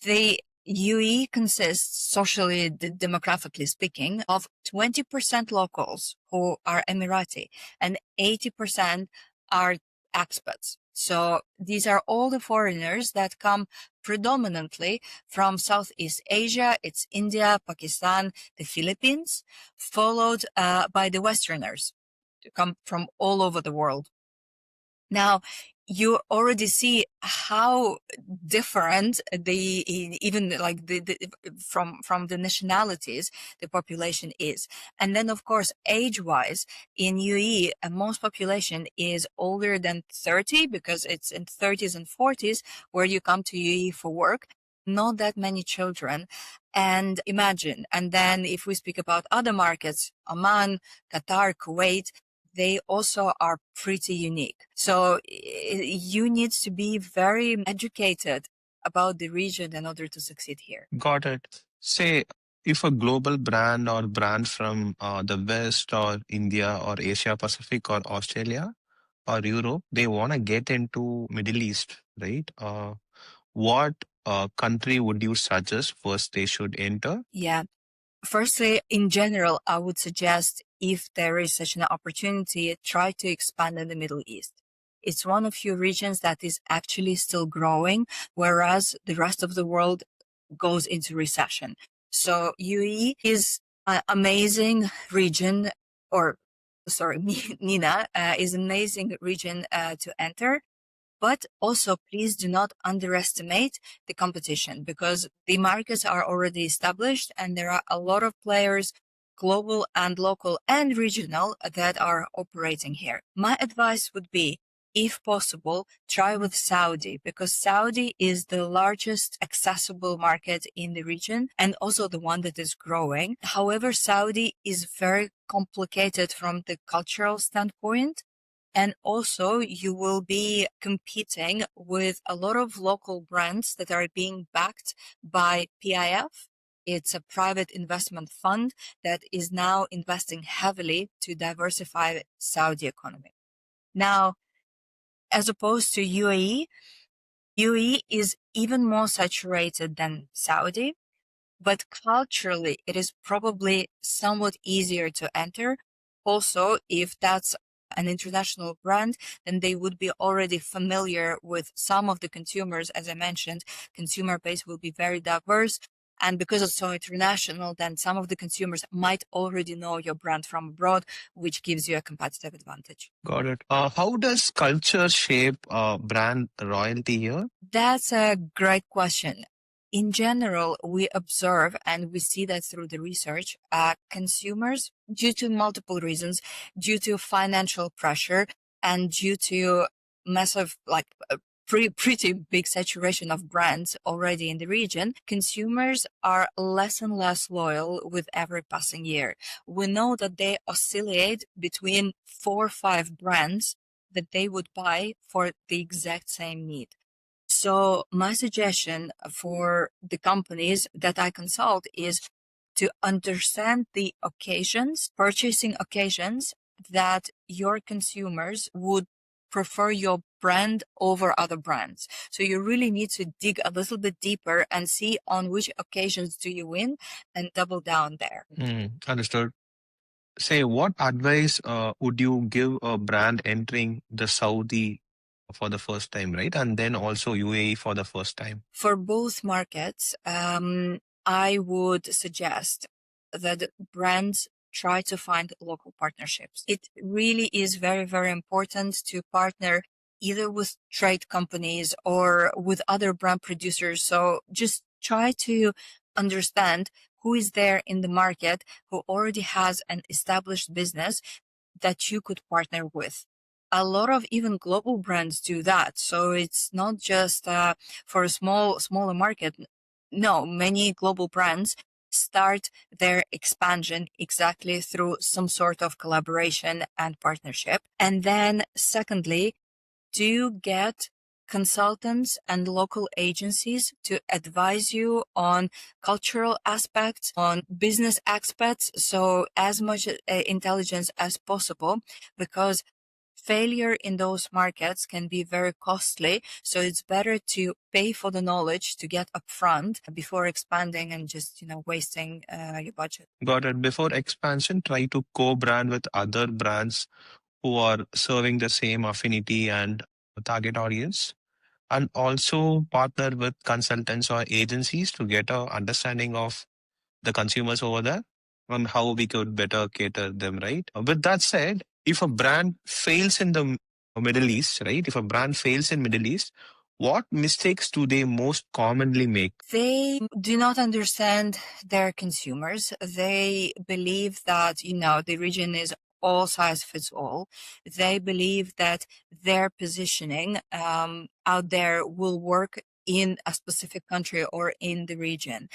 the UAE consists, socially, demographically speaking, of 20% locals who are Emirati and 80% are expats. So these are all the foreigners that come predominantly from Southeast Asia. It's India, Pakistan, the Philippines, followed by the Westerners to come from all over the world. Now, you already see how different even like from the nationalities the population is. And then of course, age wise, in UAE, most population is older than 30, because it's in 30s and 40s where you come to UAE for work. not that many children. And imagine, and then if we speak about other markets, Oman, Qatar, Kuwait, they also are pretty unique. So you need to be very educated about the region in order to succeed here. Got it. Say, if a global brand or brand from the West or India or Asia Pacific or Australia or Europe, they want to get into Middle East, right? What country would you suggest first they should enter? Yeah. Firstly, in general, I would suggest if there is such an opportunity, try to expand in the Middle East. It's one of few regions that is actually still growing, whereas the rest of the world goes into recession. So UAE is an amazing region, or sorry, MENA is an amazing region to enter. But also, please do not underestimate the competition because the markets are already established and there are a lot of players, global and local and regional, that are operating here. My advice would be, if possible, try with Saudi because Saudi is the largest accessible market in the region and also the one that is growing. However, Saudi is very complicated from the cultural standpoint. And also, you will be competing with a lot of local brands that are being backed by PIF. It's a private investment fund that is now investing heavily to diversify Saudi economy. Now, as opposed to UAE is even more saturated than Saudi, but culturally, it is probably somewhat easier to enter. Also, if that's an international brand, then they would be already familiar with some of the consumers. As I mentioned, consumer base will be very diverse. And because it's so international, then some of the consumers might already know your brand from abroad, which gives you a competitive advantage. Got it. How does culture shape brand royalty here? That's a great question. In general, we observe and we see that through the research, consumers, due to multiple reasons, due to financial pressure and due to massive, pretty big saturation of brands already in the region, consumers are less and less loyal with every passing year. We know that they oscillate between 4 or 5 brands that they would buy for the exact same need. So my suggestion for the companies that I consult is to understand the occasions, purchasing occasions that your consumers would prefer your brand over other brands. So you really need to dig a little bit deeper and see on which occasions do you win and double down there. Understood. Say, what advice would you give a brand entering the Saudi for the first time, right? And then also UAE for the first time? For both markets, I would suggest that brands try to find local partnerships. It really is very, very important to partner either with trade companies or with other brand producers. So just try to understand who is there in the market who already has an established business that you could partner with. A lot of even global brands do that. So it's not just for a smaller market. No, many global brands start their expansion exactly through some sort of collaboration and partnership. And then secondly, do get consultants and local agencies to advise you on cultural aspects, on business aspects. So as much intelligence as possible, because failure in those markets can be very costly. So it's better to pay for the knowledge to get upfront before expanding and just, wasting your budget. Got it. Before expansion, try to co-brand with other brands who are serving the same affinity and target audience, and also partner with consultants or agencies to get a understanding of the consumers over there and how we could better cater them, right? With that said, if a brand fails in the Middle East, right? If a brand fails in Middle East, what mistakes do they most commonly make? They do not understand their consumers. They believe that, the region is all size fits all. They believe that their positioning out there will work in a specific country or in the region.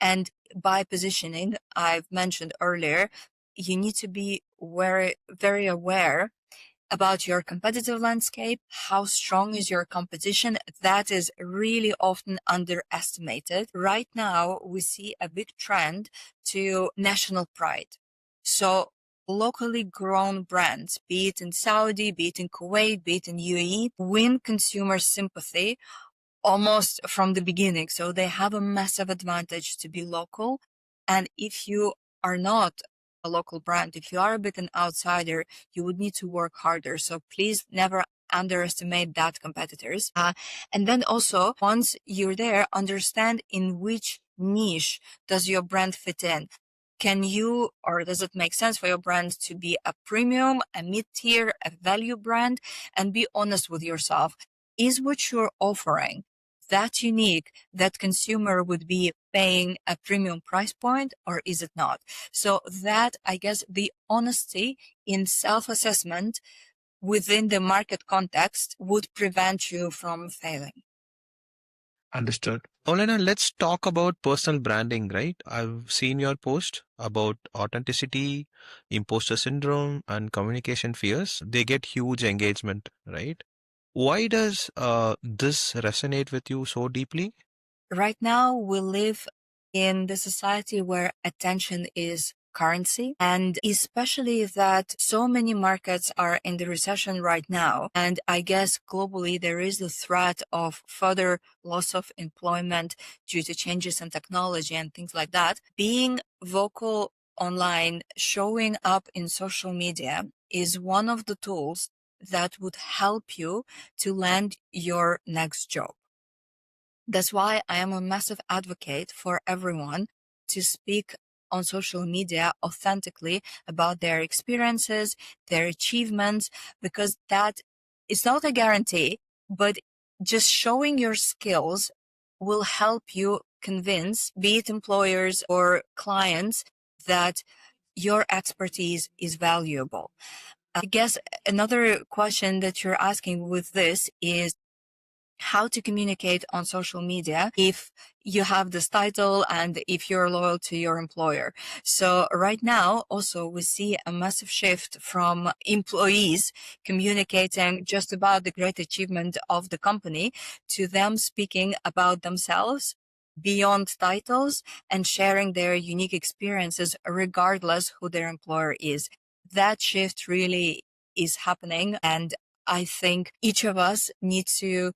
And by positioning, I've mentioned earlier, you need to be very, very aware about your competitive landscape. How strong is your competition? That is really often underestimated. Right now, we see a big trend to national pride. So locally grown brands, be it in Saudi, be it in Kuwait, be it in UAE, win consumer sympathy almost from the beginning. So they have a massive advantage to be local. And if you are not a local brand, if you are a bit an outsider, you would need to work harder. So please never underestimate that competitors. And then also, once you're there, understand in which niche does your brand fit in. Can you, or does it make sense for your brand to be a premium, a mid-tier, a value brand? And be honest with yourself. Is what you're offering that unique that consumer would be paying a premium price point, or is it not? So that, I guess, the honesty in self-assessment within the market context would prevent you from failing. Understood. Olena, let's talk about personal branding, right? I've seen your post about authenticity, imposter syndrome, and communication fears. They get huge engagement, right? Why does this resonate with you so deeply? Right now, we live in the society where attention is currency, and especially that so many markets are in the recession right now. And I guess globally, there is the threat of further loss of employment due to changes in technology and things like that. Being vocal online, showing up in social media is one of the tools that would help you to land your next job. That's why I am a massive advocate for everyone to speak on social media authentically about their experiences, their achievements, because that is not a guarantee, but just showing your skills will help you convince, be it employers or clients, that your expertise is valuable. I guess another question that you're asking with this is how to communicate on social media if you have this title and if you're loyal to your employer. So right now, also, we see a massive shift from employees communicating just about the great achievement of the company to them speaking about themselves beyond titles and sharing their unique experiences regardless who their employer is. That shift really is happening, and I think each of us needs to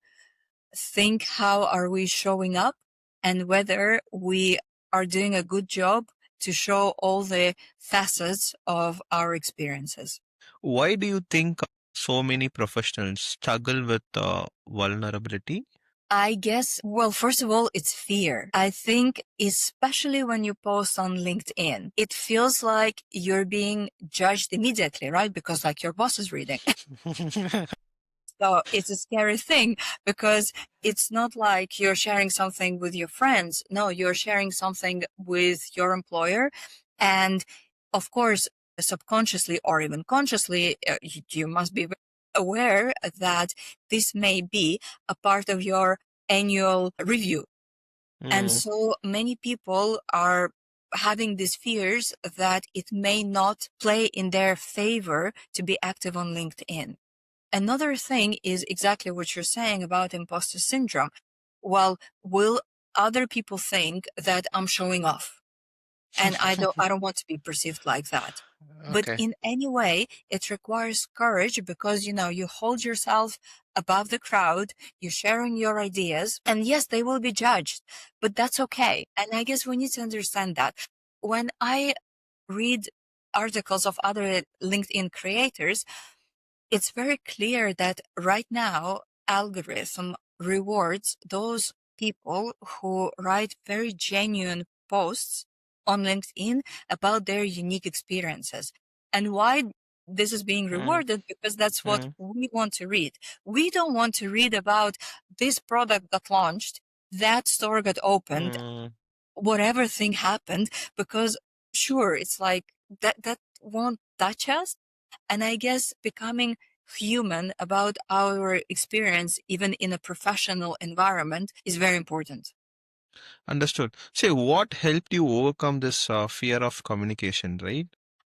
think how are we showing up and whether we are doing a good job to show all the facets of our experiences. Why do you think so many professionals struggle with vulnerability? I guess, well, first of all, it's fear. I think, especially when you post on LinkedIn, it feels like you're being judged immediately, right? Because like your boss is reading. So it's a scary thing because it's not like you're sharing something with your friends. No, you're sharing something with your employer. And of course, subconsciously or even consciously, you must be aware that this may be a part of your annual review. And Mm, so many people are having these fears that it may not play in their favor to be active on LinkedIn. Another thing is exactly what you're saying about imposter syndrome. Well, will other people think that I'm showing off? And I don't want to be perceived like that. But okay. in any way, it requires courage because, you hold yourself above the crowd, you're sharing your ideas, and yes, they will be judged, but that's okay. And I guess we need to understand that. When I read articles of other LinkedIn creators, it's very clear that right now algorithm rewards those people who write very genuine posts on LinkedIn about their unique experiences. And why this is being Mm, rewarded? Because that's what mm, we want to read. We don't want to read about this product got launched, that store got opened, mm. whatever thing happened, because sure, it's like that won't touch us. And I guess becoming human, about our experience, even in a professional environment, is very important. Understood. Say, what helped you overcome this fear of communication, right?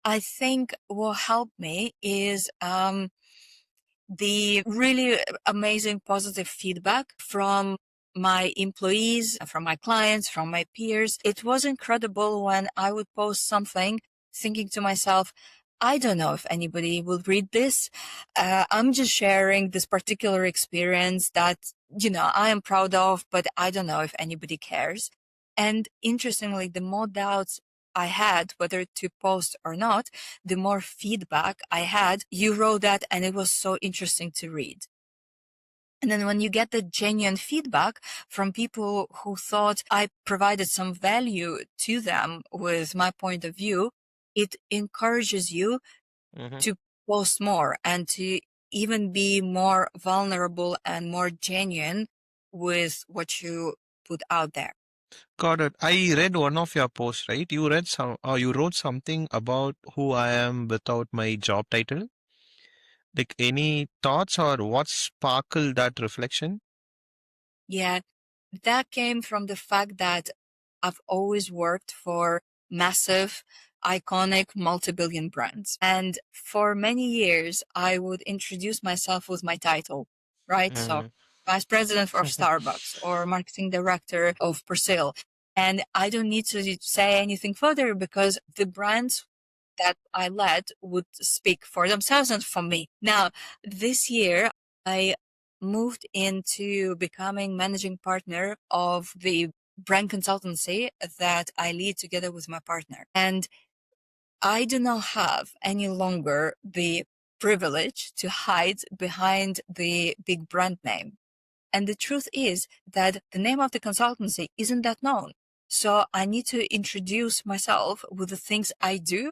I think what helped me is the really amazing positive feedback from my employees, from my clients, from my peers. It was incredible when I would post something thinking to myself, I don't know if anybody will read this. I'm just sharing this particular experience that, I am proud of, but I don't know if anybody cares. And interestingly, the more doubts I had whether to post or not, the more feedback I had. You wrote that, and it was so interesting to read. And then when you get the genuine feedback from people who thought I provided some value to them with my point of view, it encourages you Mm-hmm. to post more and to even be more vulnerable and more genuine with what you put out there. Got it. I read one of your posts, right? You wrote something about who I am without my job title. Like any thoughts or what sparkled that reflection? Yeah, that came from the fact that I've always worked for massive, iconic, multi-billion brands. And for many years, I would introduce myself with my title, right? So, Mm. vice president of Starbucks or marketing director of Persil. And I don't need to say anything further because the brands that I led would speak for themselves and for me. Now, this year, I moved into becoming managing partner of the brand consultancy that I lead together with my partner. And I do not have any longer the privilege to hide behind the big brand name. And the truth is that the name of the consultancy isn't that known. So I need to introduce myself with the things I do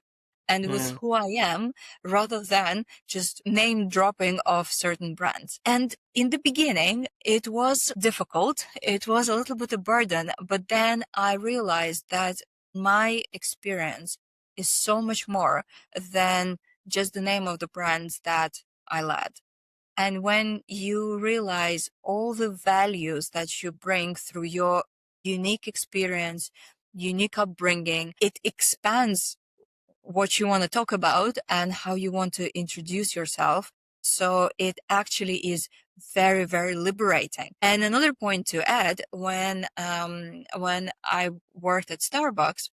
and with Mm. who I am rather than just name dropping of certain brands. And in the beginning, it was difficult. It was a little bit a burden, but then I realized that my experience is so much more than just the name of the brands that I led. And when you realize all the values that you bring through your unique experience, unique upbringing, it expands what you want to talk about and how you want to introduce yourself. So it actually is very, very liberating. And another point to add, when I worked at Starbucks,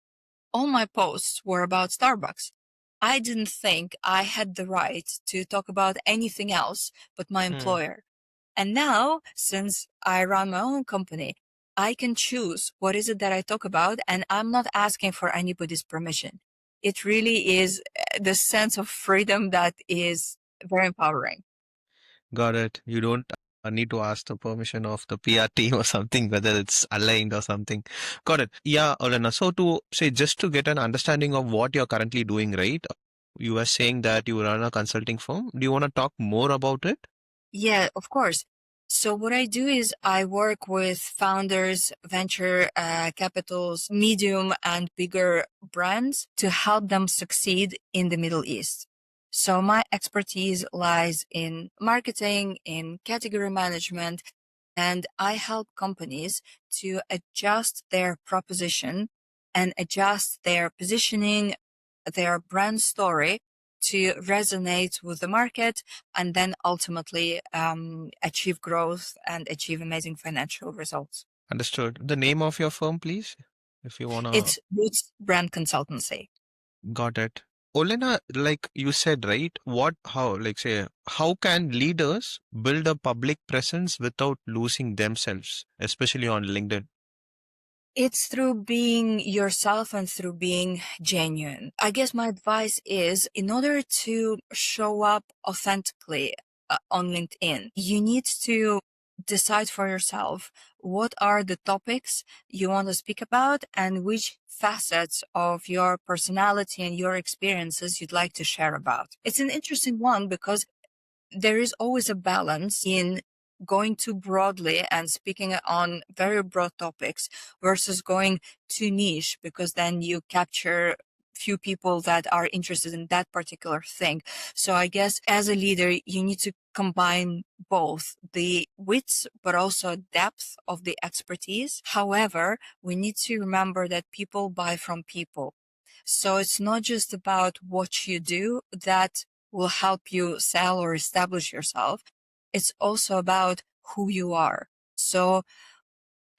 all my posts were about Starbucks. I didn't think I had the right to talk about anything else but my Mm. employer. And now, since I run my own company, I can choose what is it that I talk about, and I'm not asking for anybody's permission. It really is the sense of freedom that is very empowering. Got it. You don't need to ask the permission of the PR team or something, whether it's aligned or something. Got it. Yeah, Olena. So to say, just to get an understanding of what you're currently doing, right? You were saying that you run a consulting firm. Do you want to talk more about it? Yeah, of course. So what I do is I work with founders, venture capitals, medium and bigger brands to help them succeed in the Middle East. So my expertise lies in marketing, in category management, and I help companies to adjust their proposition and adjust their positioning, their brand story to resonate with the market and then ultimately achieve growth and achieve amazing financial results. Understood. The name of your firm, please, if you wanna. It's Roots Brand Consultancy. Got it. Olena, like you said, right? How can leaders build a public presence without losing themselves, especially on LinkedIn? It's through being yourself and through being genuine. I guess my advice is in order to show up authentically on LinkedIn, you need to decide for yourself what are the topics you want to speak about and which facets of your personality and your experiences you'd like to share about. It's an interesting one because there is always a balance in going too broadly and speaking on very broad topics versus going too niche because then you capture few people that are interested in that particular thing. So I guess as a leader, you need to combine both the width, but also depth of the expertise. However, we need to remember that people buy from people. So it's not just about what you do that will help you sell or establish yourself. It's also about who you are. So,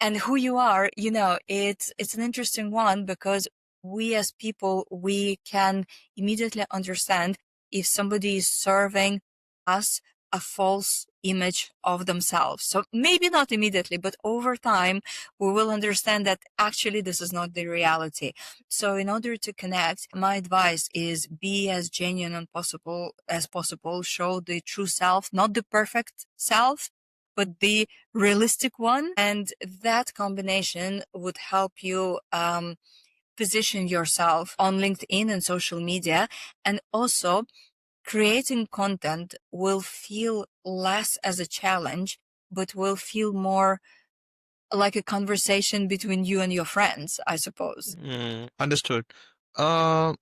and who you are, it's an interesting one because we as people, we can immediately understand if somebody is serving us a false image of themselves. So maybe not immediately, but over time, we will understand that actually this is not the reality. So in order to connect, my advice is be as genuine as possible, show the true self, not the perfect self, but the realistic one. And that combination would help you position yourself on LinkedIn and social media. And also, creating content will feel less as a challenge, but will feel more like a conversation between you and your friends, I suppose. Understood. Uh,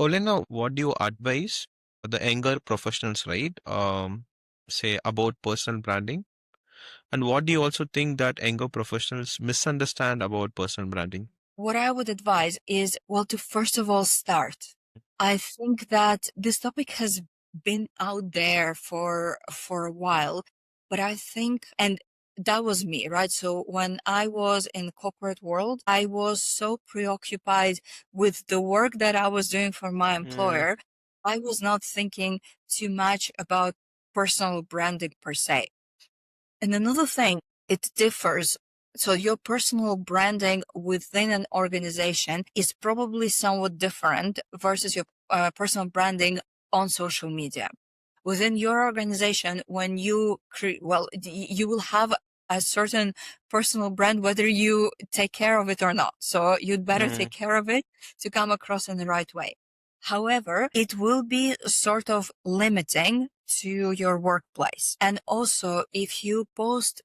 Olena, what do you advise the younger professionals, right? Say about personal branding, and what do you also think that younger professionals misunderstand about personal branding? What I would advise is, well, to first of all start. I think that this topic has been out there for a while, but I think, and that was me, right? So when I was in the corporate world, I was so preoccupied with the work that I was doing for my Mm, employer. I was not thinking too much about personal branding per se. And another thing, it differs. So your personal branding within an organization is probably somewhat different versus your personal branding on social media. Within your organization, when you create, well, you will have a certain personal brand, whether you take care of it or not. So you'd better mm, take care of it to come across in the right way. However, it will be sort of limiting to your workplace. And also, if you post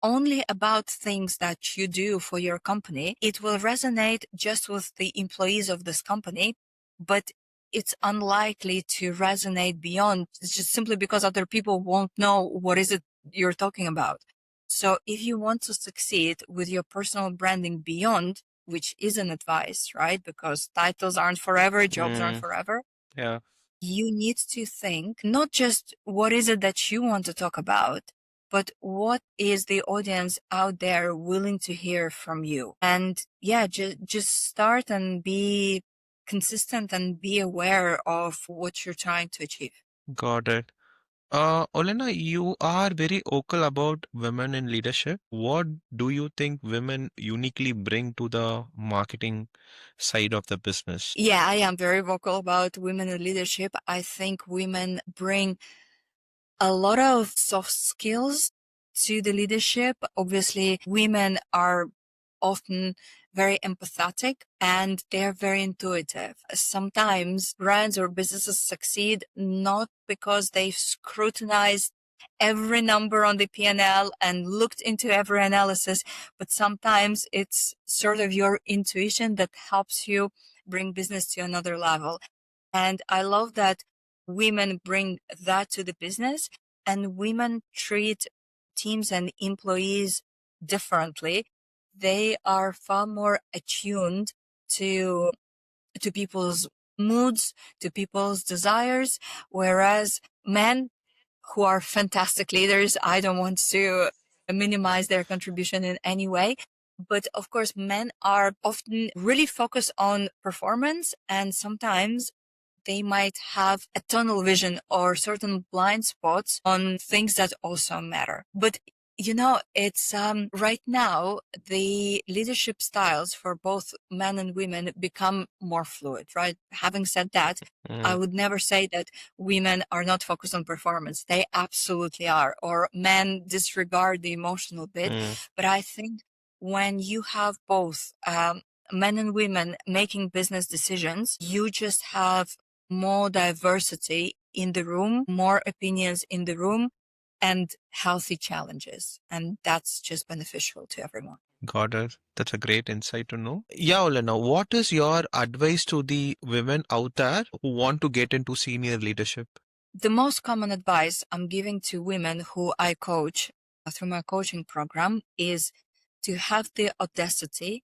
only about things that you do for your company, it will resonate just with the employees of this company, but it's unlikely to resonate beyond, just simply because other people won't know what is it you're talking about. So if you want to succeed with your personal branding beyond, which is an advice, right? Because titles aren't forever, jobs aren't mm, forever. yeah, You need to think not just what is it that you want to talk about, but what is the audience out there willing to hear from you? And yeah, just start and be consistent and be aware of what you're trying to achieve. got it. Olena, you are very vocal about women in leadership. What do you think women uniquely bring to the marketing side of the business? Yeah, I am very vocal about women in leadership. I think women bring a lot of soft skills to the leadership. Obviously, women are often very empathetic and they're very intuitive. Sometimes brands or businesses succeed not because they've scrutinized every number on the P&L and looked into every analysis, but sometimes it's sort of your intuition that helps you bring business to another level. And I love that women bring that to the business, and women treat teams and employees differently. They are far more attuned to people's moods, to people's desires, whereas men who are fantastic leaders, I don't want to minimize their contribution in any way. But of course, men are often really focused on performance, and sometimes they might have a tunnel vision or certain blind spots on things that also matter. But it's right now the leadership styles for both men and women become more fluid, right? Having said that, I Mm, would never say that women are not focused on performance. They absolutely are, or men disregard the emotional bit. mm, But I think when you have both men and women making business decisions, you just have more diversity in the room, more opinions in the room, and healthy challenges. And that's just beneficial to everyone. Got it. That's a great insight to know. Yeah, Olena, what is your advice to the women out there who want to get into senior leadership? The most common advice I'm giving to women who I coach through my coaching program is to have the audacity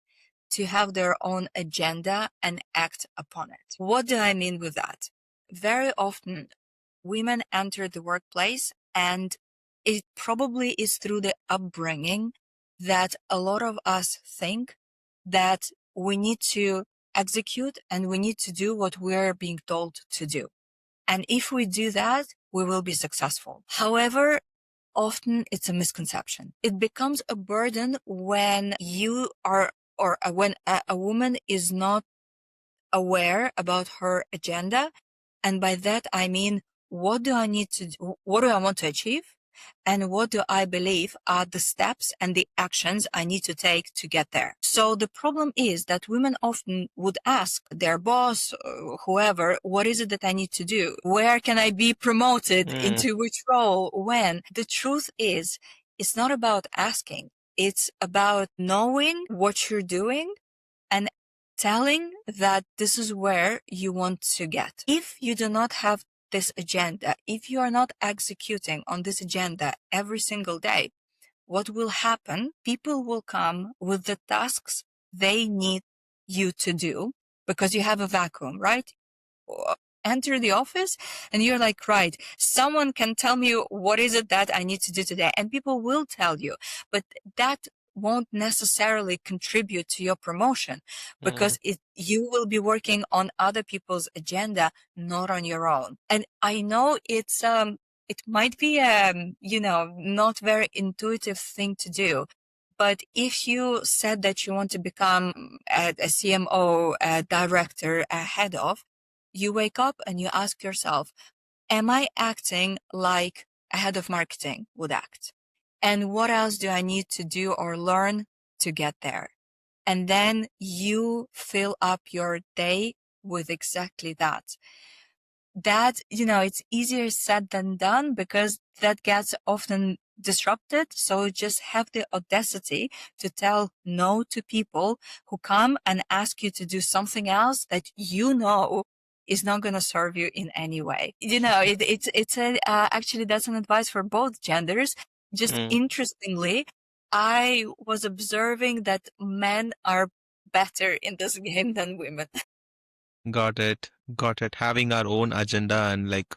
to have their own agenda and act upon it. What do I mean with that? Very often, women enter the workplace, and it probably is through the upbringing that a lot of us think that we need to execute and we need to do what we're being told to do. And if we do that, we will be successful. However, often it's a misconception. It becomes a burden when you are, or when a woman is not aware about her agenda. And by that, I mean, what do I need to do? What do I want to achieve? And what do I believe are the steps and the actions I need to take to get there? So the problem is that women often would ask their boss, whoever, what is it that I need to do? Where can I be promoted? Into which role? When? The truth is, it's not about asking. It's about knowing what you're doing and telling that this is where you want to get. If you do not have this agenda, if you are not executing on this agenda every single day, what will happen? People will come with the tasks they need you to do because you have a vacuum, right? Enter the office and you're like, right, someone can tell me what is it that I need to do today. And people will tell you, but that won't necessarily contribute to your promotion because you will be working on other people's agenda, not on your own. And I know it might be, not very intuitive thing to do. But if you said that you want to become a CMO, a director, a head of, you wake up and you ask yourself, am I acting like a head of marketing would act? And what else do I need to do or learn to get there? And then you fill up your day with exactly that. That, it's easier said than done because that gets often disrupted. So just have the audacity to tell no to people who come and ask you to do something else that is not going to serve you in any way. Actually, that's an advice for both genders. Just interestingly, I was observing that men are better in this game than women. Got it. Got it. Having our own agenda and like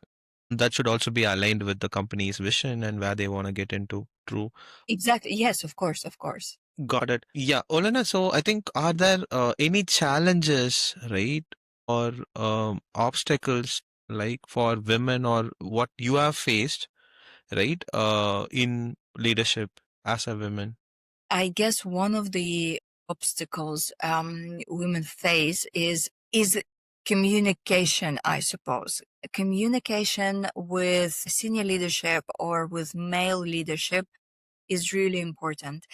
that should also be aligned with the company's vision and where they want to get into. True. Exactly. Yes, of course, of course. Got it. Yeah, Olena, so I think are there any challenges, right, or obstacles like for women or what you have faced, right, in leadership as a woman? I guess one of the obstacles women face is communication, I suppose. Communication with senior leadership or with male leadership is really important.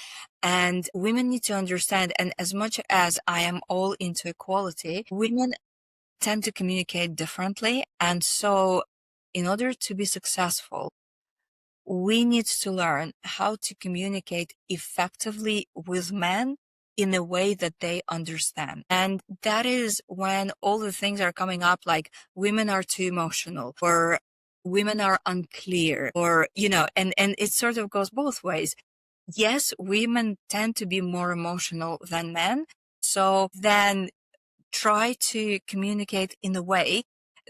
And women need to understand, and as much as I am all into equality, women tend to communicate differently. And so in order to be successful, we need to learn how to communicate effectively with men in a way that they understand. And that is when all the things are coming up, like women are too emotional or women are unclear or, and it sort of goes both ways. Yes, women tend to be more emotional than men. So then try to communicate in a way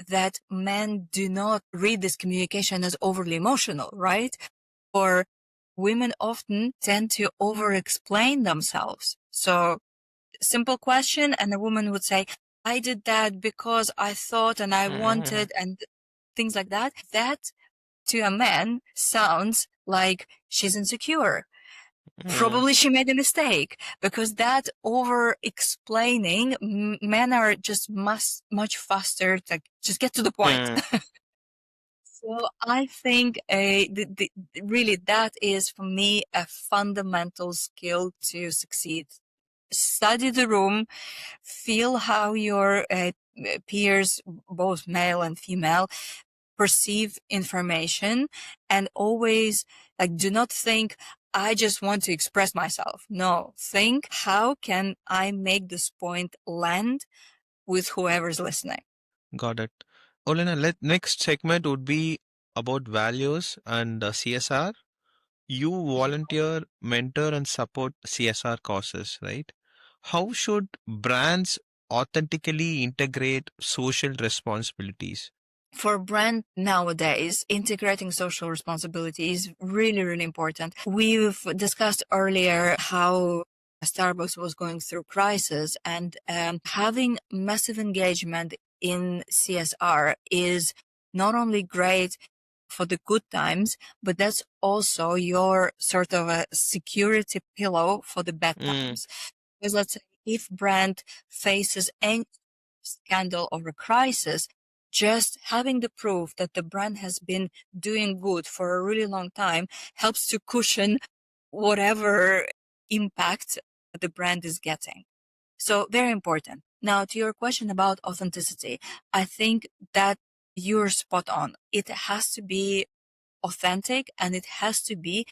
that men do not read this communication as overly emotional, right? Or women often tend to over-explain themselves. So simple question, and a woman would say, I did that because I thought and I wanted, and things like that. That to a man sounds like she's insecure. Probably she made a mistake because that over explaining, men are just much faster to just get to the point. So I think really that is for me a fundamental skill to succeed. Study the room, feel how your peers, both male and female, perceive information, and always do not think I just want to express myself. No, think, how can I make this point land with whoever's listening? Got it. Olena, next segment would be about values and CSR. You volunteer, mentor, and support CSR causes, right? How should brands authentically integrate social responsibilities? For brand nowadays, integrating social responsibility is really, really important. We've discussed earlier how Starbucks was going through crisis, and having massive engagement in CSR is not only great for the good times, but that's also your sort of a security pillow for the bad Mm, times. Because let's say if brand faces any scandal or a crisis, just having the proof that the brand has been doing good for a really long time helps to cushion whatever impact the brand is getting. So very important. Now to your question about authenticity, I think that you're spot on. It has to be authentic and it has to be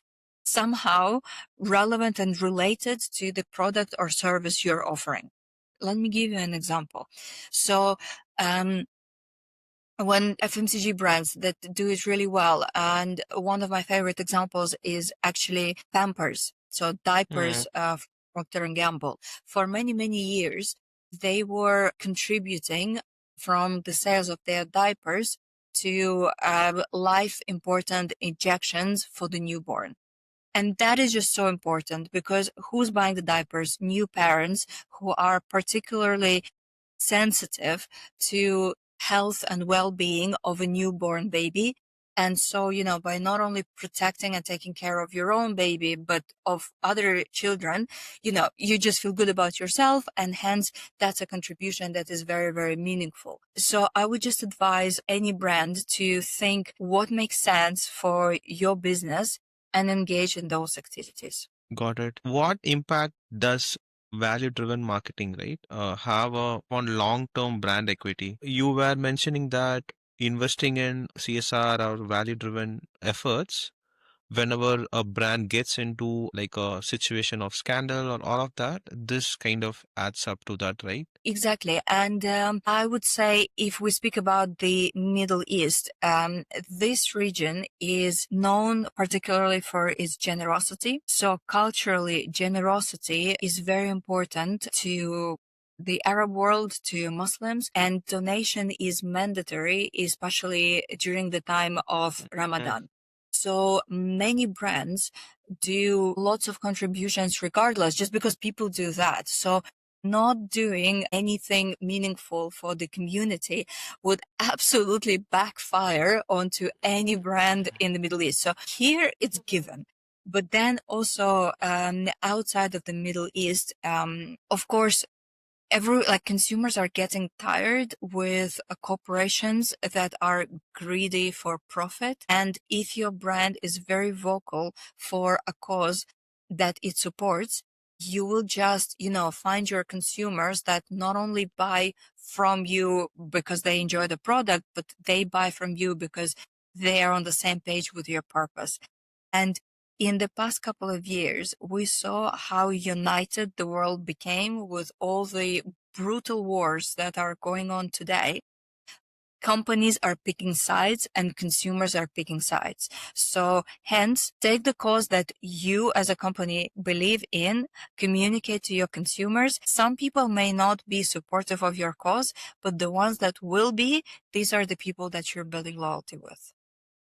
somehow relevant and related to the product or service you're offering. Let me give you an example. So, when FMCG brands that do it really well, and one of my favorite examples is actually Pampers. So mm, diapers of Procter and Gamble. For many, many years, they were contributing from the sales of their diapers to life important injections for the newborn. And that is just so important because who's buying the diapers? New parents who are particularly sensitive to health and well-being of a newborn baby. And so, by not only protecting and taking care of your own baby, but of other children, you just feel good about yourself. And hence that's a contribution that is very, very meaningful. So I would just advise any brand to think what makes sense for your business and engage in those activities. got it. What impact does value-driven marketing, right, have on long-term brand equity? You were mentioning that investing in CSR or value-driven efforts whenever a brand gets into like a situation of scandal or all of that, this kind of adds up to that, right? Exactly. And I would say if we speak about the Middle East, this region is known particularly for its generosity. So culturally, generosity is very important to the Arab world, to Muslims, and donation is mandatory, especially during the time of Mm, Ramadan. So many brands do lots of contributions regardless, just because people do that. So not doing anything meaningful for the community would absolutely backfire onto any brand in the Middle East. So here it's given. But then also outside of the Middle East, of course, consumers are getting tired with corporations that are greedy for profit. And if your brand is very vocal for a cause that it supports, you will just, find your consumers that not only buy from you because they enjoy the product, but they buy from you because they are on the same page with your purpose. And in the past couple of years, we saw how united the world became with all the brutal wars that are going on today. Companies are picking sides and consumers are picking sides. So hence, take the cause that you as a company believe in, communicate to your consumers. Some people may not be supportive of your cause, but the ones that will be, these are the people that you're building loyalty with.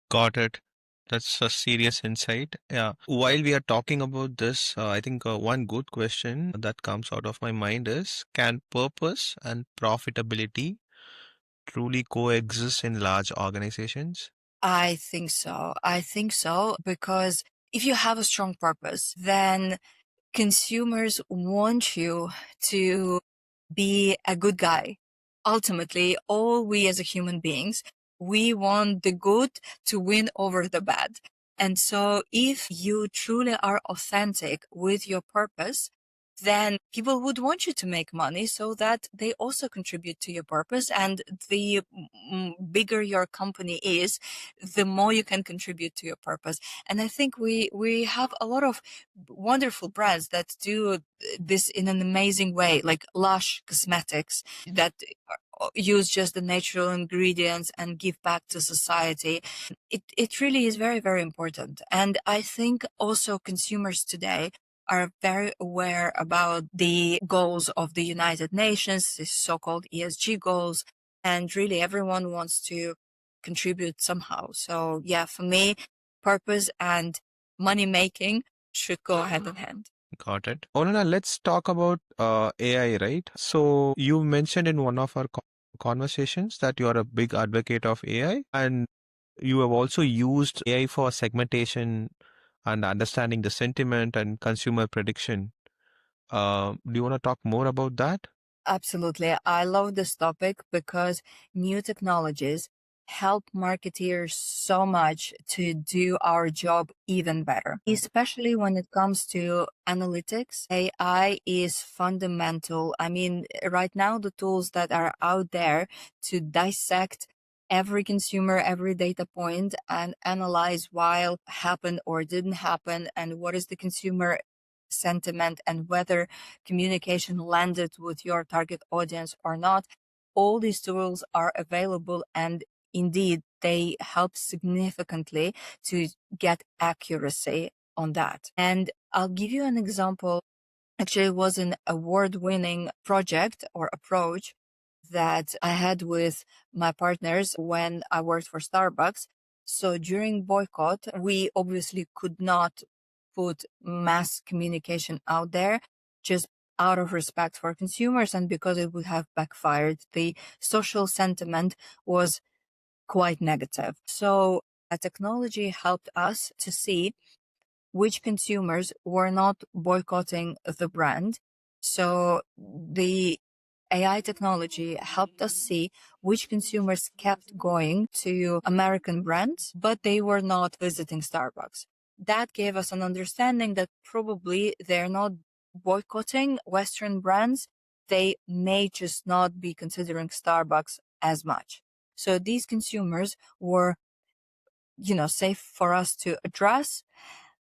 got it. That's a serious insight. Yeah. While we are talking about this, I think one good question that comes out of my mind is, can purpose and profitability truly coexist in large organizations? I think so. I think so because if you have a strong purpose, then consumers want you to be a good guy. Ultimately, all we as a human beings, we want the good to win over the bad. And so if you truly are authentic with your purpose, then people would want you to make money so that they also contribute to your purpose. And the bigger your company is, the more you can contribute to your purpose. And I think we have a lot of wonderful brands that do this in an amazing way, like Lush Cosmetics, that use just the natural ingredients and give back to society. It really is very, very important. And I think also consumers today are very aware about the goals of the United Nations, the so-called ESG goals, and really everyone wants to contribute somehow. So yeah, for me, purpose and money making should go hand in hand. Got it. Olena, let's talk about AI, right? So you mentioned in one of our conversations that you are a big advocate of AI, and you have also used AI for segmentation and understanding the sentiment and consumer prediction. Do you want to talk more about that? Absolutely. I love this topic because new technologies help marketeers so much to do our job even better, especially when it comes to analytics. AI is fundamental. I mean, right now, the tools that are out there to dissect every consumer, every data point, and analyze why happened or didn't happen, and what is the consumer sentiment, and whether communication landed with your target audience or not. All these tools are available, and indeed they help significantly to get accuracy on that. And I'll give you an example. Actually, it was an award-winning project or approach that I had with my partners when I worked for Starbucks. So during boycott, we obviously could not put mass communication out there just out of respect for consumers and because it would have backfired. The social sentiment was quite negative. So technology helped us to see which consumers were not boycotting the brand. So the AI technology helped us see which consumers kept going to American brands, but they were not visiting Starbucks. That gave us an understanding that probably they're not boycotting Western brands. They may just not be considering Starbucks as much. So these consumers were, safe for us to address.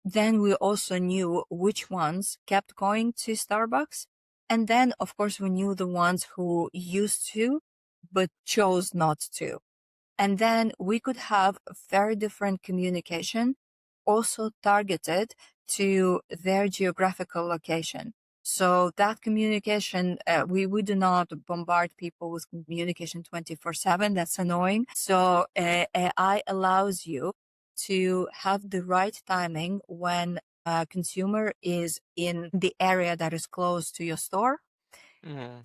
Then we also knew which ones kept going to Starbucks. And then, of course, we knew the ones who used to, but chose not to. And then we could have very different communication, also targeted to their geographical location. So that communication, we do not bombard people with communication 24/7. That's annoying. So AI allows you to have the right timing when a consumer is in the area that is close to your store.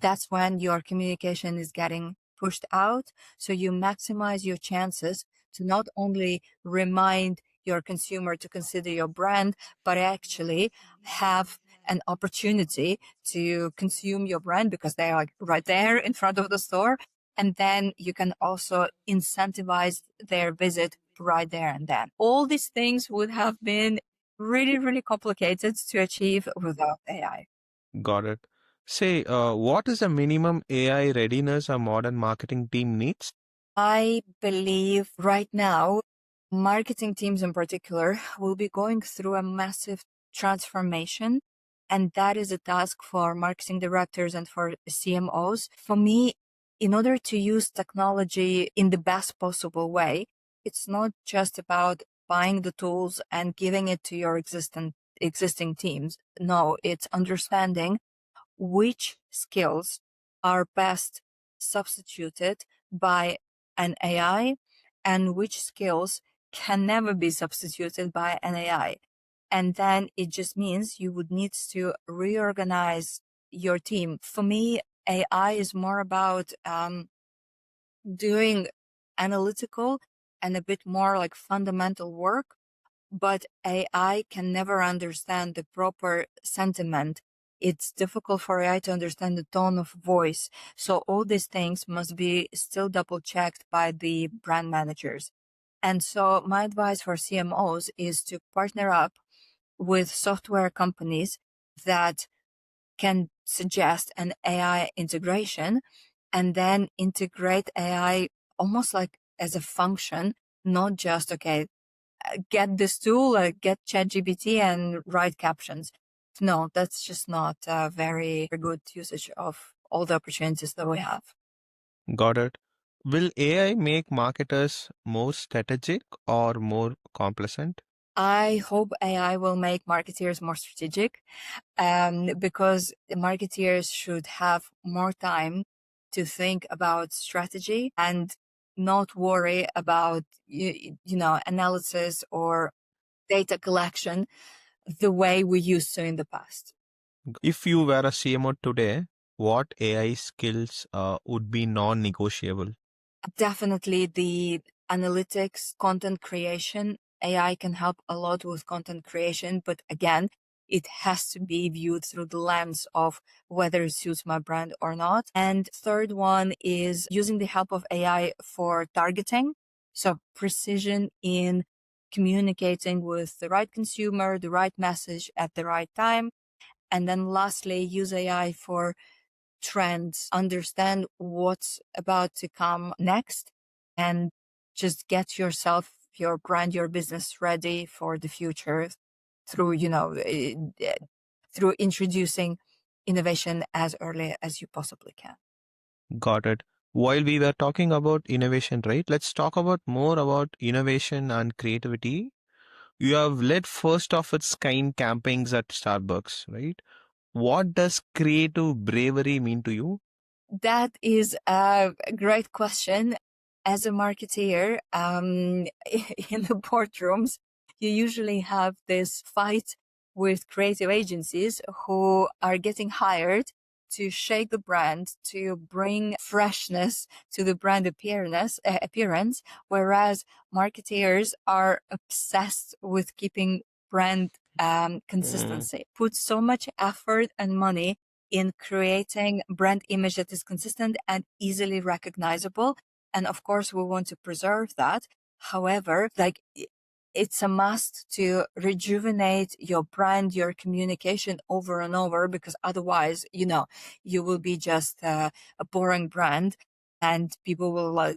That's when your communication is getting pushed out. So you maximize your chances to not only remind your consumer to consider your brand, but actually have an opportunity to consume your brand because they are like right there in front of the store. And then you can also incentivize their visit right there and then. All these things would have been really, really complicated to achieve without AI. Got it. Say, what is the minimum AI readiness a modern marketing team needs? I believe right now, marketing teams in particular will be going through a massive transformation. And that is a task for marketing directors and for CMOs. For me, in order to use technology in the best possible way, it's not just about buying the tools and giving it to your existing teams. No, it's understanding which skills are best substituted by an AI and which skills can never be substituted by an AI. And then it just means you would need to reorganize your team. For me, AI is more about doing analytical and a bit more like fundamental work, but AI can never understand the proper sentiment. It's difficult for AI to understand the tone of voice. So all these things must be still double checked by the brand managers. And so my advice for CMOs is to partner up with software companies that can suggest an AI integration and then integrate AI almost like as a function, not just, okay, get this tool, get ChatGPT and write captions. No, that's just not a very good usage of all the opportunities that we have. Got it. Will AI make marketers more strategic or more complacent? I hope AI will make marketeers more strategic, because marketeers should have more time to think about strategy and not worry about analysis or data collection the way we used to in the past. If you were a CMO today, what AI skills would be non-negotiable? Definitely the analytics, content creation. AI can help a lot with content creation, but again, it has to be viewed through the lens of whether it suits my brand or not. And third one is using the help of AI for targeting. So precision in communicating with the right consumer, the right message at the right time. And then lastly, use AI for trends, understand what's about to come next, and just get yourself, your brand, your business ready for the future through, through introducing innovation as early as you possibly can. Got it. While we were talking about innovation, right? Let's talk about more about innovation and creativity. You have led first of its kind campaigns at Starbucks, right? What does creative bravery mean to you? That is a great question. As a marketeer, in the boardrooms, you usually have this fight with creative agencies who are getting hired to shake the brand, to bring freshness to the brand appearance, whereas marketeers are obsessed with keeping brand consistency. Put so much effort and money in creating brand image that is consistent and easily recognizable. And of course, we want to preserve that. However, it's a must to rejuvenate your brand, your communication over and over, because otherwise, you will be just a boring brand and people will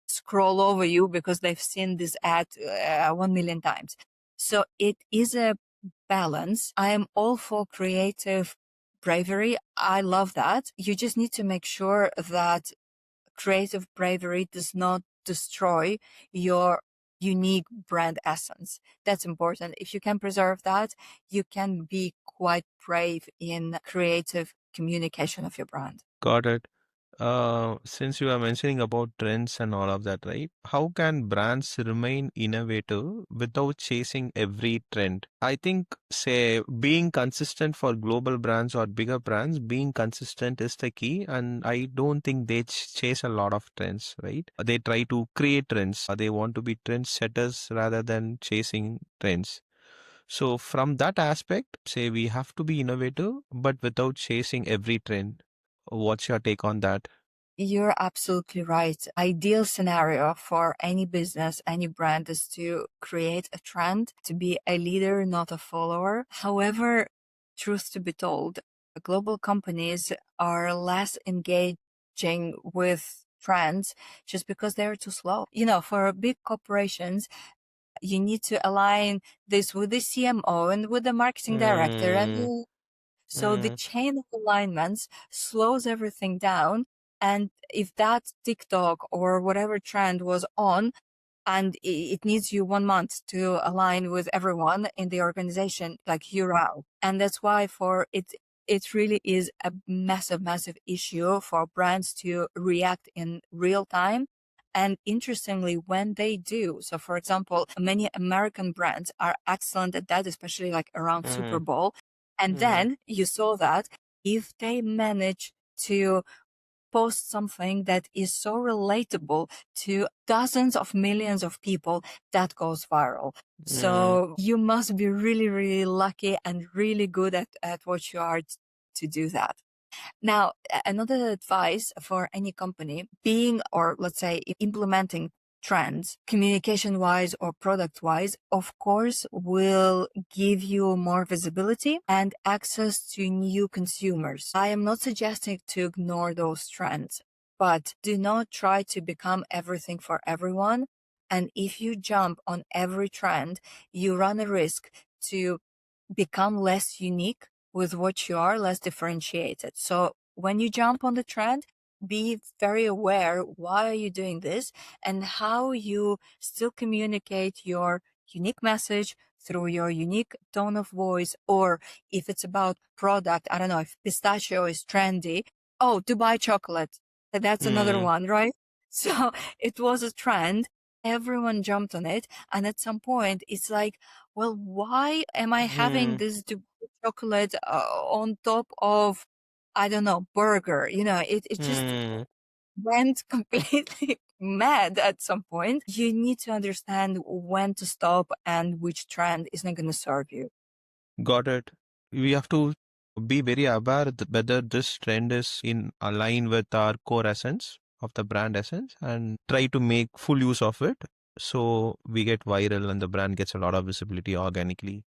scroll over you because they've seen this ad 1 million times. So it is a balance. I am all for creative bravery. I love that. You just need to make sure that creative bravery does not destroy your unique brand essence. That's important. If you can preserve that, you can be quite brave in creative communication of your brand. Got it. Since you are mentioning about trends and all of that, right? How can brands remain innovative without chasing every trend? I think, say, being consistent for global brands or bigger brands, being consistent is the key. And I don't think they chase a lot of trends, right? They try to create trends. They want to be trend setters rather than chasing trends. So, from that aspect, say we have to be innovative, but without chasing every trend. What's your take on that? You're absolutely right. Ideal scenario for any business, any brand is to create a trend, to be a leader, not a follower. However, truth to be told, global companies are less engaging with trends just because they're too slow. For big corporations, you need to align this with the CMO and with the marketing director Mm, and so the mm, chain of alignments slows everything down. And if that TikTok or whatever trend was on and it needs you 1 month to align with everyone in the organization, like you're out. And that's why it really is a massive, massive issue for brands to react in real time. And interestingly, when they do, so for example, many American brands are excellent at that, especially like around Super mm, Bowl. And mm. then you saw that if they manage to post something that is so relatable to dozens of millions of people, that goes viral. Mm. So you must be really, really lucky and really good at what you are to do that. Now, another advice for any company being, or let's say implementing trends, communication wise or product wise, of course, will give you more visibility and access to new consumers. I am not suggesting to ignore those trends, but do not try to become everything for everyone. And if you jump on every trend, you run a risk to become less unique with what you are, less differentiated. So when you jump on the trend, be very aware why are you doing this and how you still communicate your unique message through your unique tone of voice. Or if it's about product, I don't know, if pistachio is trendy, oh, Dubai chocolate, that's another Mm, one, right? So it was a trend, everyone jumped on it, and at some point it's like, well, why am I having mm, this Dubai chocolate on top of, I don't know, burger? It just mm. went completely mad at some point. You need to understand when to stop and which trend is not going to serve you. Got it. We have to be very aware whether this trend is in align with our core essence of the brand essence and try to make full use of it so we get viral and the brand gets a lot of visibility organically.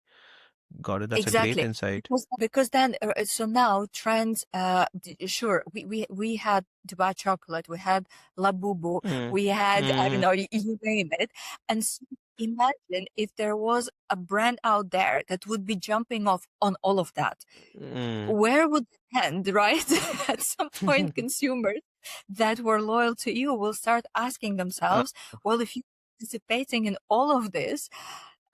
Got it. That's a great Exactly. insight. Because then, so now trends, sure, we had Dubai chocolate, we had Labubu, Mm, we had, I don't mm, know, you name it. And imagine if there was a brand out there that would be jumping off on all of that. mm. Where would it end, right? At some point, consumers that were loyal to you will start asking Uh, themselves, well, if you're participating in all of this,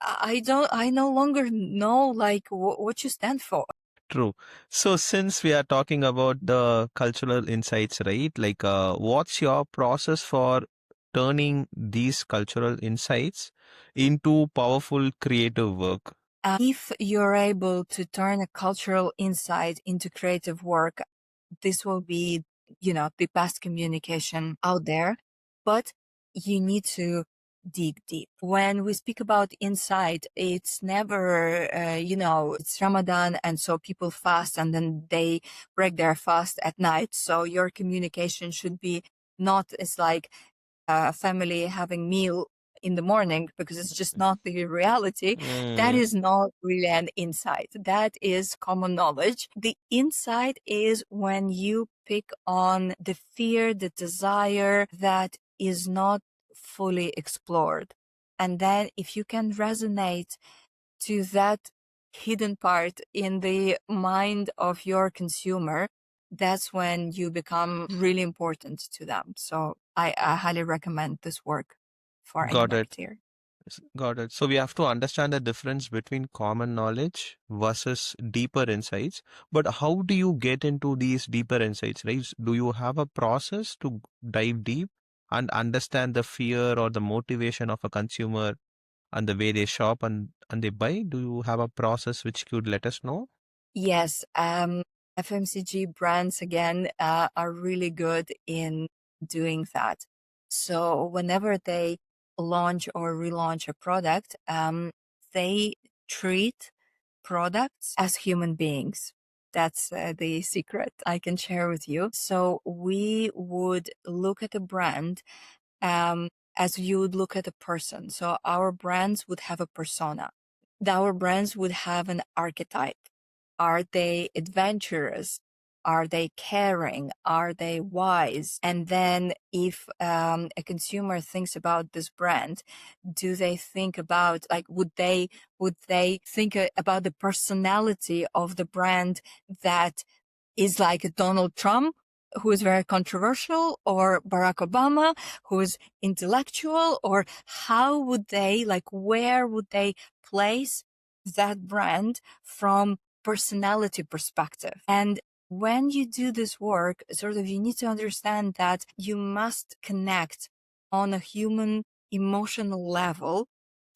I no longer know like what you stand for. True. So since we are talking about the cultural insights, right? Like, what's your process for turning these cultural insights into powerful creative work? If you're able to turn a cultural insight into creative work, this will be, the best communication out there. But you need to dig deep. When we speak about insight, it's never, it's Ramadan, and so people fast and then they break their fast at night. So your communication should be not as like a family having meal in the morning, because it's just not the reality. That Mm, is not really an insight. That is common knowledge. The insight is when you pick on the fear, the desire that is not fully explored. And then if you can resonate to that hidden part in the mind of your consumer, that's when you become really important to them. So I highly recommend this work for any got it. marketeer. Got it. So we have to understand the difference between common knowledge versus deeper insights. But how do you get into these deeper insights, right? Do you have a process to dive deep and understand the fear or the motivation of a consumer and the way they shop and they buy? Do you have a process which could let us know? Yes, FMCG brands again are really good in doing that. So whenever they launch or relaunch a product, they treat products as human beings. That's the secret I can share with you. So we would look at a brand um, as you would look at a person. So our brands would have a persona. Our brands would have an archetype. Are they adventurous? Are they caring? Are they wise? And then if a consumer thinks about this brand, do they think about like would they think about the personality of the brand that is like Donald Trump, who is very controversial, or Barack Obama, who is intellectual, or how would they, like, where would they place that brand from personality perspective? And when you do this work, sort of, you need to understand that you must connect on a human emotional level.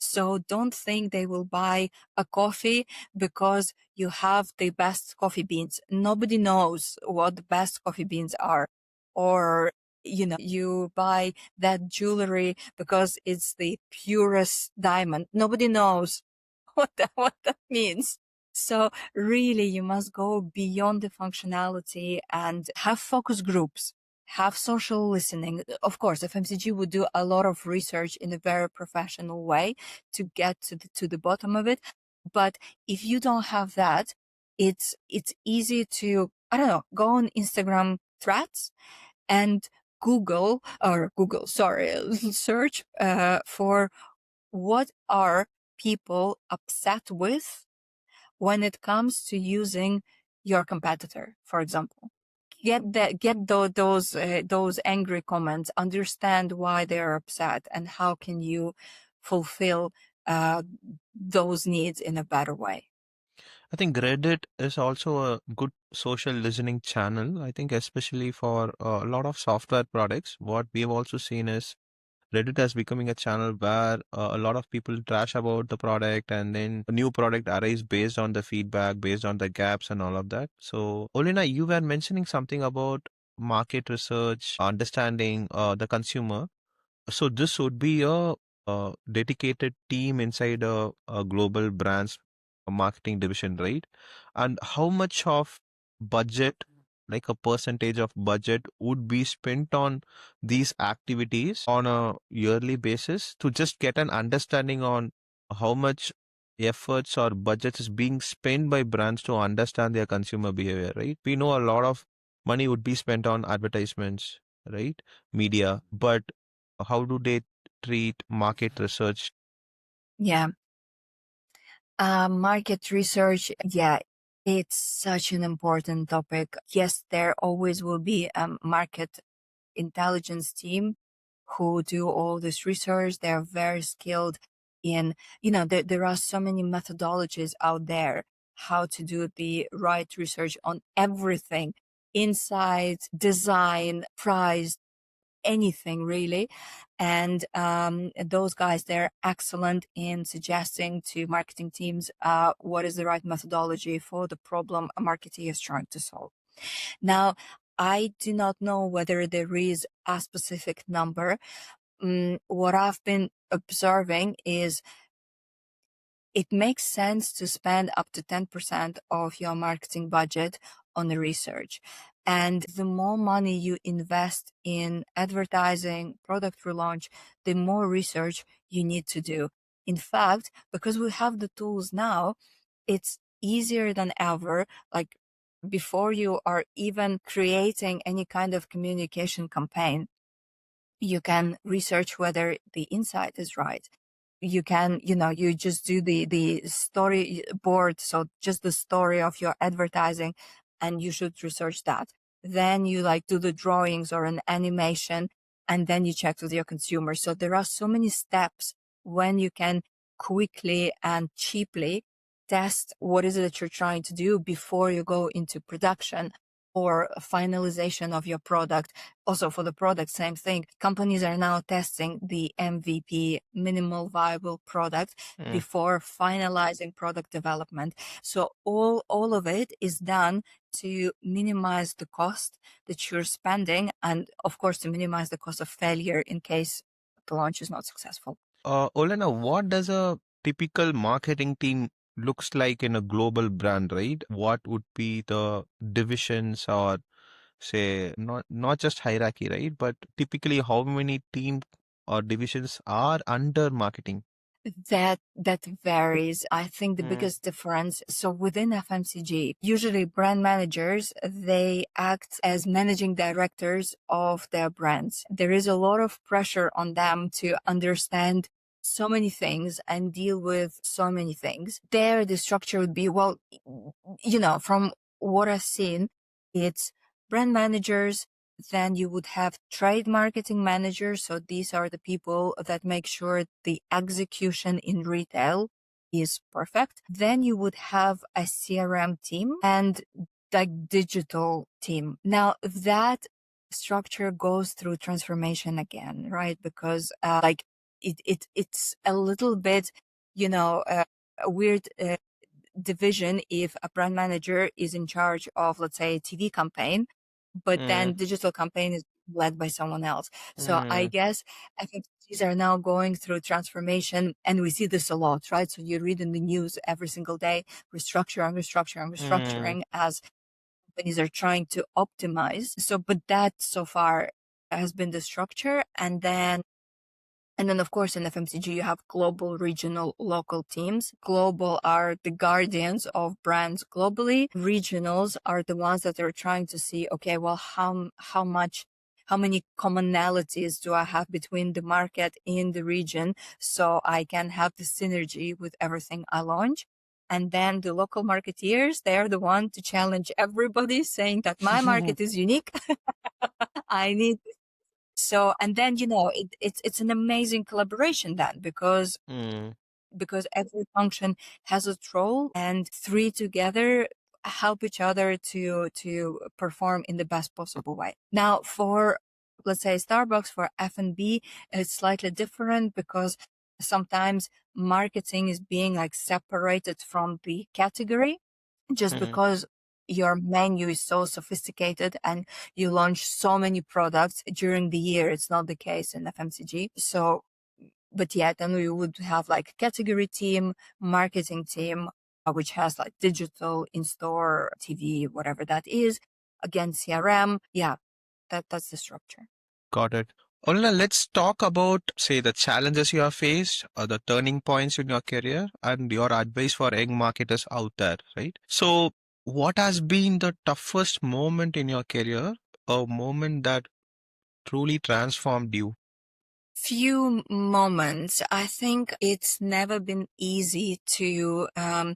So don't think they will buy a coffee because you have the best coffee beans. Nobody knows what the best coffee beans are. Or, you buy that jewelry because it's the purest diamond. Nobody knows what that means. So really, you must go beyond the functionality and have focus groups. have social listening. Of course, FMCG would do a lot of research in a very professional way to get to the bottom of it. But if you don't have that, it's easy to, I don't know, go on Instagram threads and search for what are people upset with when it comes to using your competitor, for example. Those angry comments, understand why they're upset, and how can you fulfill those needs in a better way. I think Reddit is also a good social listening channel. I think especially for a lot of software products, what we have also seen is Reddit has becoming a channel where a lot of people trash about the product, and then a new product arrives based on the feedback, based on the gaps and all of that. So, Olena, you were mentioning something about market research, understanding the consumer. So this would be a dedicated team inside a global brands marketing division, right? And how much of budget, like a percentage of budget, would be spent on these activities on a yearly basis to just get an understanding on how much efforts or budget is being spent by brands to understand their consumer behavior, right? We know a lot of money would be spent on advertisements, right? Media, but how do they treat market research? Yeah. Market research, yeah, it's such an important topic. Yes, there always will be a market intelligence team who do all this research. They're very skilled in, there are so many methodologies out there how to do the right research on everything: insights, design, price, anything really. And those guys, they're excellent in suggesting to marketing teams what is the right methodology for the problem a marketer is trying to solve. Now, I do not know whether there is a specific number. What I've been observing is it makes sense to spend up to 10% of your marketing budget on research. And the more money you invest in advertising, product relaunch, the more research you need to do. In fact, because we have the tools now, it's easier than ever. Like, before you are even creating any kind of communication campaign, you can research whether the insight is right. You can, you just do the storyboard, so just the story of your advertising, and you should research that. Then you do the drawings or an animation, and then you check with your consumer. So there are so many steps when you can quickly and cheaply test what is it that you're trying to do before you go into production or finalization of your product. Also for the product, same thing. Companies are now testing the MVP, minimal viable product, Mm. before finalizing product development. So all of it is done to minimize the cost that you're spending, and of course to minimize the cost of failure in case the launch is not successful. Olena, what does a typical marketing team looks like in a global brand, right? What would be the divisions, or say not just hierarchy, right? But typically how many team or divisions are under marketing? That varies. I think the Mm. biggest difference, so within FMCG, usually brand managers, they act as managing directors of their brands. There is a lot of pressure on them to understand so many things and deal with so many things. There, the structure would be, well, from what I've seen, it's brand managers, then you would have trade marketing managers. So these are the people that make sure the execution in retail is perfect. Then you would have a CRM team and the digital team. Now that structure goes through transformation again, right? Because it's a little bit, a weird division if a brand manager is in charge of, let's say, a TV campaign, but then Mm. digital campaign is led by someone else. So I Mm. guess FMCGs are now going through transformation, and we see this a lot, right? So you read in the news every single day, restructuring, Mm. as companies are trying to optimize. So, but that so far has been the structure. And then, of course, in FMCG, you have global, regional, local teams. Global are the guardians of brands globally. Regionals are the ones that are trying to see, okay, well, how many commonalities do I have between the market in the region so I can have the synergy with everything I launch? And then the local marketeers, they are the one to challenge everybody, saying that my market is unique. I need so, and then, it's an amazing collaboration then Mm, because every function has a role and three together help each other to perform in the best possible way. Now, for, let's say, Starbucks, for F&B, it's slightly different because sometimes marketing is being like separated from the category just mm. because your menu is so sophisticated and you launch so many products during the year. It's not the case in FMCG. So, but yeah, then we would have like category team, marketing team, which has like digital, in-store, TV, whatever that is. Again, CRM. Yeah, that's the structure. Got it. Olena, let's talk about, say, the challenges you have faced, or the turning points in your career, and your advice for young marketers out there, right? So, what has been the toughest moment in your career, a moment that truly transformed you? Few moments. I think it's never been easy to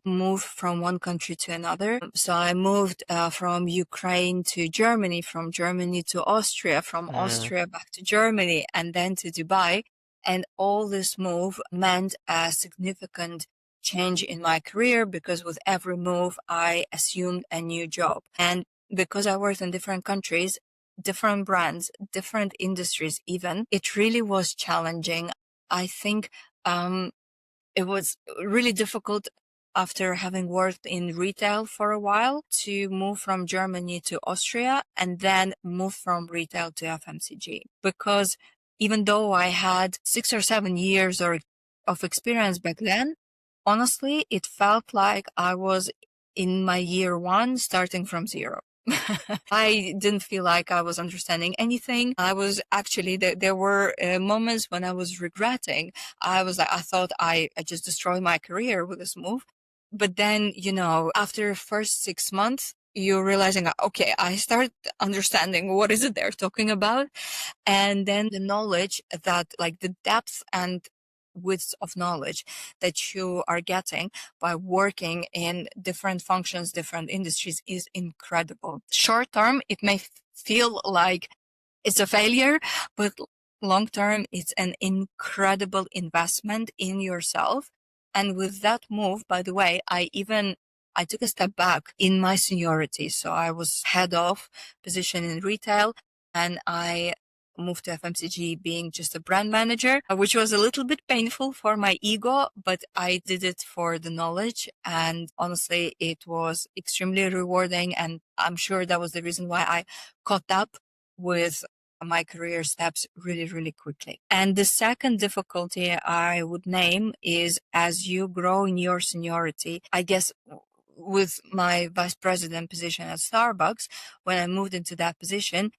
move from one country to another. So I moved from Ukraine to Germany, from Germany to Austria, from Mm, Austria back to Germany, and then to Dubai. And all this move meant a significant change in my career because with every move, I assumed a new job. And because I worked in different countries, different brands, different industries even, it really was challenging. I think it was really difficult after having worked in retail for a while to move from Germany to Austria and then move from retail to FMCG. Because even though I had 6 or 7 years of experience back then, honestly, it felt like I was in my year one starting from zero. I didn't feel like I was understanding anything. I was actually, there were moments when I was regretting. I was like, I thought I just destroyed my career with this move. But then, after first 6 months, you're realizing, okay, I start understanding what is it they're talking about. And then the knowledge that, like, the depth and width of knowledge that you are getting by working in different functions, different industries is incredible. Short term, it may feel like it's a failure, but long term, it's an incredible investment in yourself. And with that move, by the way, I took a step back in my seniority. So I was head of position in retail and I moved to FMCG being just a brand manager, which was a little bit painful for my ego, but I did it for the knowledge. And honestly, it was extremely rewarding. And I'm sure that was the reason why I caught up with my career steps really, really quickly. And the second difficulty I would name is as you grow in your seniority, I guess with my vice president position at Starbucks, when I moved into that position,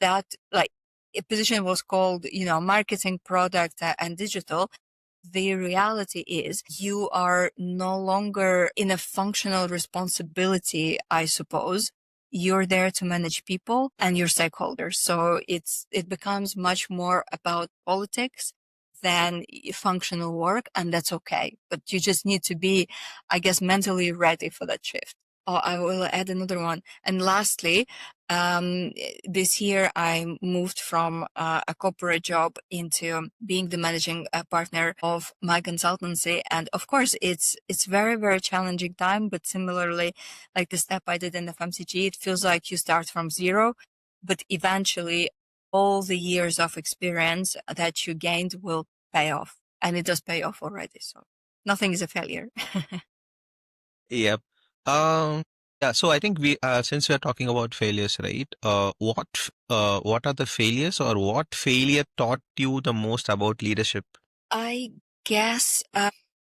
that like a position was called, marketing, product, and digital. The reality is you are no longer in a functional responsibility, I suppose. You're there to manage people and your stakeholders. So it becomes much more about politics than functional work. And that's okay. But you just need to be, I guess, mentally ready for that shift. Oh, I will add another one. And lastly, um, this year I moved from a corporate job into being the managing partner of my consultancy. And of course, it's very, very challenging time, but similarly, like the step I did in FMCG, it feels like you start from zero, but eventually all the years of experience that you gained will pay off. And it does pay off already. So nothing is a failure. Yep. Um, yeah, so I think since we are talking about failures, right? What are the failures, or what failure taught you the most about leadership? I guess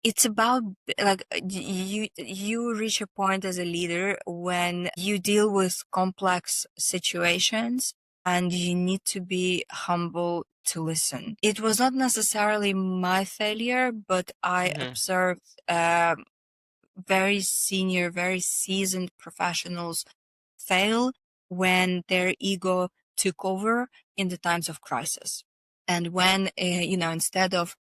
it's about like you reach a point as a leader when you deal with complex situations and you need to be humble to listen. It was not necessarily my failure, but I Hmm. observed very senior, very seasoned professionals fail when their ego took over in the times of crisis. And when, instead of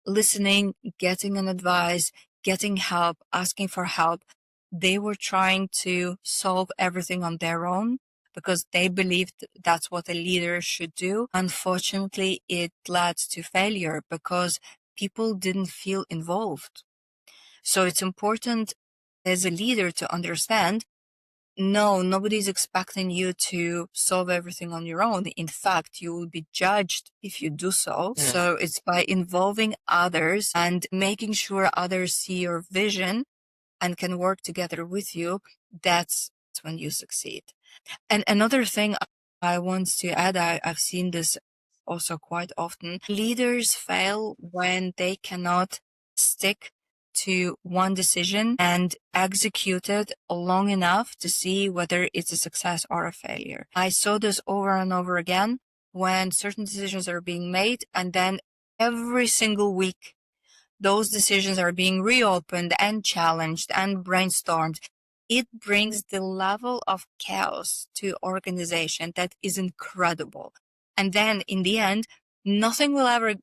listening, getting an advice, getting help, asking for help, they were trying to solve everything on their own because they believed that's what a leader should do. Unfortunately, it led to failure because people didn't feel involved. So it's important as a leader to understand, no, nobody's expecting you to solve everything on your own. In fact, you will be judged if you do so. Hmm. So it's by involving others and making sure others see your vision and can work together with you. That's when you succeed. And another thing I want to add, I've seen this also quite often. Leaders fail when they cannot stick to one decision and execute it long enough to see whether it's a success or a failure. I saw this over and over again when certain decisions are being made, and then every single week those decisions are being reopened and challenged and brainstormed. It brings the level of chaos to organization that is incredible. And then in the end, nothing will ever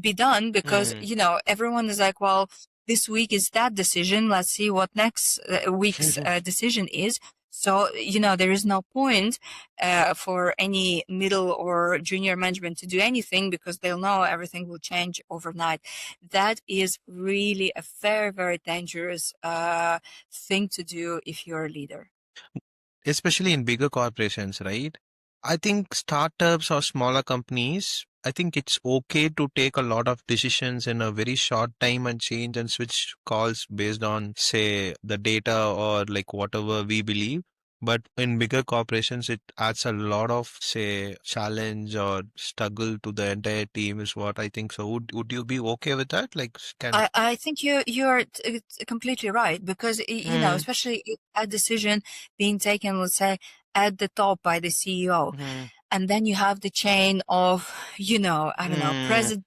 be done because, Hmm. everyone is like, well, this week is that decision. Let's see what next week's decision is. So, there is no point for any middle or junior management to do anything because they'll know everything will change overnight. That is really a very, very dangerous thing to do if you're a leader. Especially in bigger corporations, right? I think startups or smaller companies, I think it's okay to take a lot of decisions in a very short time and change and switch calls based on, say, the data or like whatever we believe. But in bigger corporations, it adds a lot of, say, challenge or struggle to the entire team, is what I think. So, would you be okay with that? Like, can. I think you're completely right because Mm, especially a decision being taken, let's say, at the top by the CEO, mm, and then you have the chain of I don't know, mm,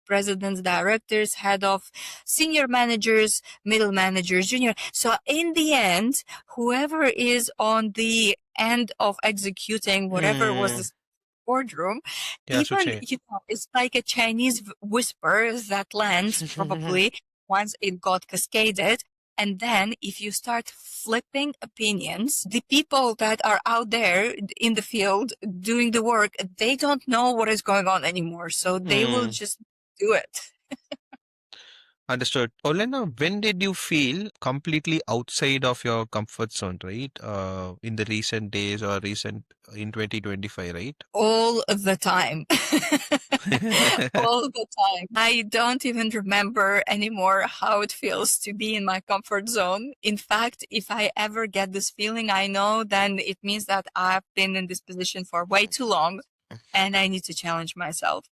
presidents, directors, head of, senior managers, middle managers, junior. So in the end, whoever is on the end of executing whatever was mm. the boardroom, Yeah, even, Suche. it's like a Chinese whisper that lands probably once it got cascaded. And then if you start flipping opinions, the people that are out there in the field doing the work, they don't know what is going on anymore. So they will Mm. just do it. Understood. Olena, when did you feel completely outside of your comfort zone, right? In the recent days or recent in 2025, right? All the time. All the time. I don't even remember anymore how it feels to be in my comfort zone. In fact, if I ever get this feeling, I know then it means that I've been in this position for way too long and I need to challenge myself.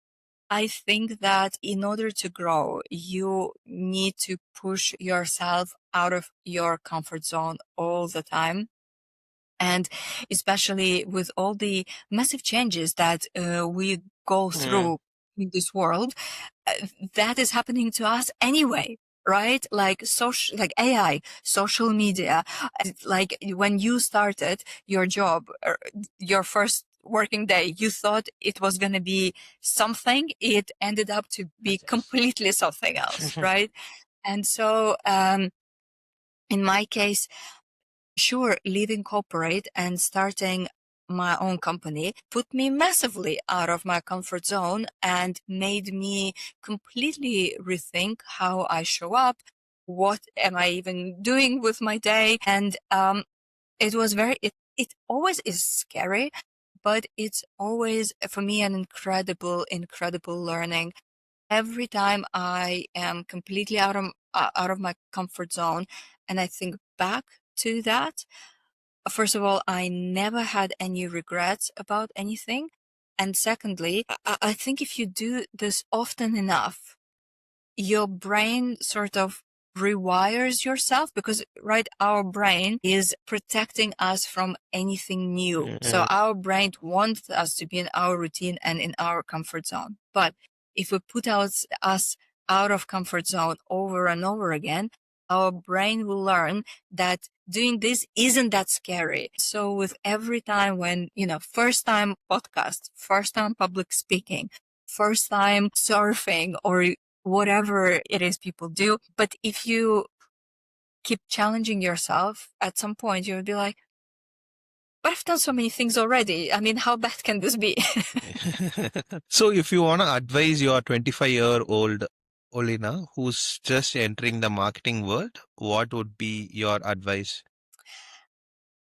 I think that in order to grow, you need to push yourself out of your comfort zone all the time. And especially with all the massive changes that we go Mm, through in this world, that is happening to us anyway, right? Like social, like AI, social media. Like when you started your job, your first working day, you thought it was going to be something. It ended up to be completely something else, right? And so, in my case, sure, leaving corporate and starting my own company put me massively out of my comfort zone and made me completely rethink how I show up. What am I even doing with my day? And it was it always is scary, but it's always for me an incredible, incredible learning. Every time I am completely out of my comfort zone and I think back to that, first of all, I never had any regrets about anything. And secondly, I think if you do this often enough, your brain sort of rewires yourself because our brain is protecting us from anything new. So our brain wants us to be in our routine and in our comfort zone. But if we put us out of comfort zone over and over again, our brain will learn that doing this isn't that scary. So with every time when, first time podcast, first time public speaking, first time surfing, or whatever it is people do. But if you keep challenging yourself, at some point you'll be like, but I've done so many things already. I mean, how bad can this be? So if you want to advise your 25-year-old Olena who's just entering the marketing world, what would be your advice?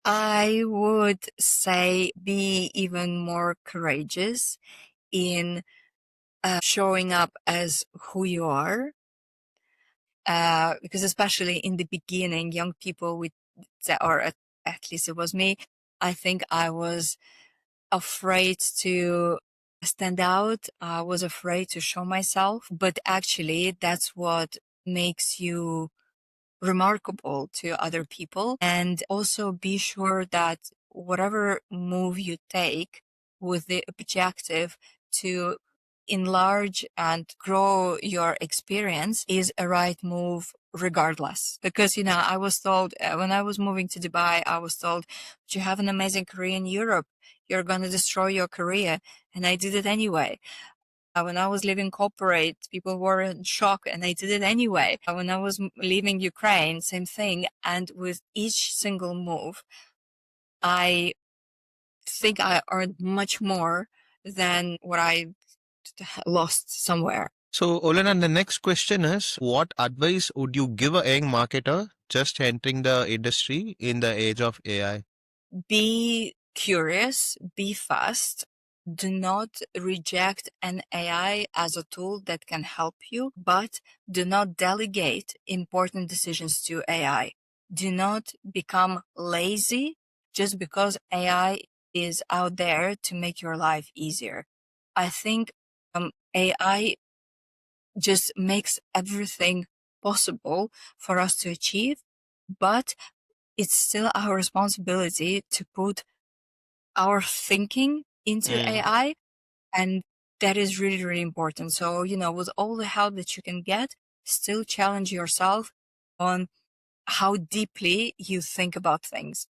I would say be even more courageous in showing up as who you are. Because especially in the beginning, young people or at least it was me, I think I was afraid to stand out. I was afraid to show myself, but actually that's what makes you remarkable to other people. And also be sure that whatever move you take with the objective to enlarge and grow your experience is a right move regardless. Because, I was told when I was moving to Dubai, I was told, but you have an amazing career in Europe. You're going to destroy your career. And I did it anyway. When I was leaving corporate, people were in shock and I did it anyway. When I was leaving Ukraine, same thing. And with each single move, I think I earned much more than what I lost somewhere. So Olena, the next question is, what advice would you give a young marketer just entering the industry in the age of AI? Be curious, be fast. Do not reject an AI as a tool that can help you, but do not delegate important decisions to AI. Do not become lazy just because AI is out there to make your life easier. I think AI just makes everything possible for us to achieve, but it's still our responsibility to put our thinking into AI. And that is really, really important. So, with all the help that you can get, still challenge yourself on how deeply you think about things.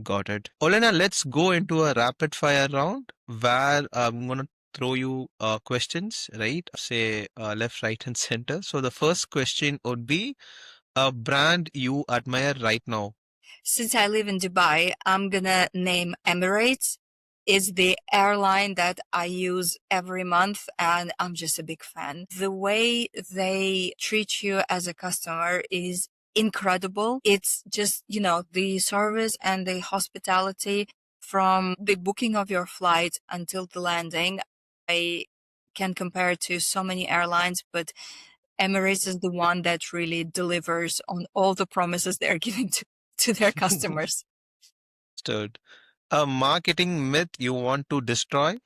Got it. Olena, let's go into a rapid fire round where I'm going to throw you questions, right? Say left, right, and center. So the first question would be a brand you admire right now. Since I live in Dubai, I'm gonna name Emirates. Is the airline that I use every month, and I'm just a big fan. The way they treat you as a customer is incredible. It's just, the service and the hospitality from the booking of your flight until the landing. I can compare it to so many airlines, but Emirates is the one that really delivers on all the promises they're giving to their customers. Understood. A marketing myth you want to destroy?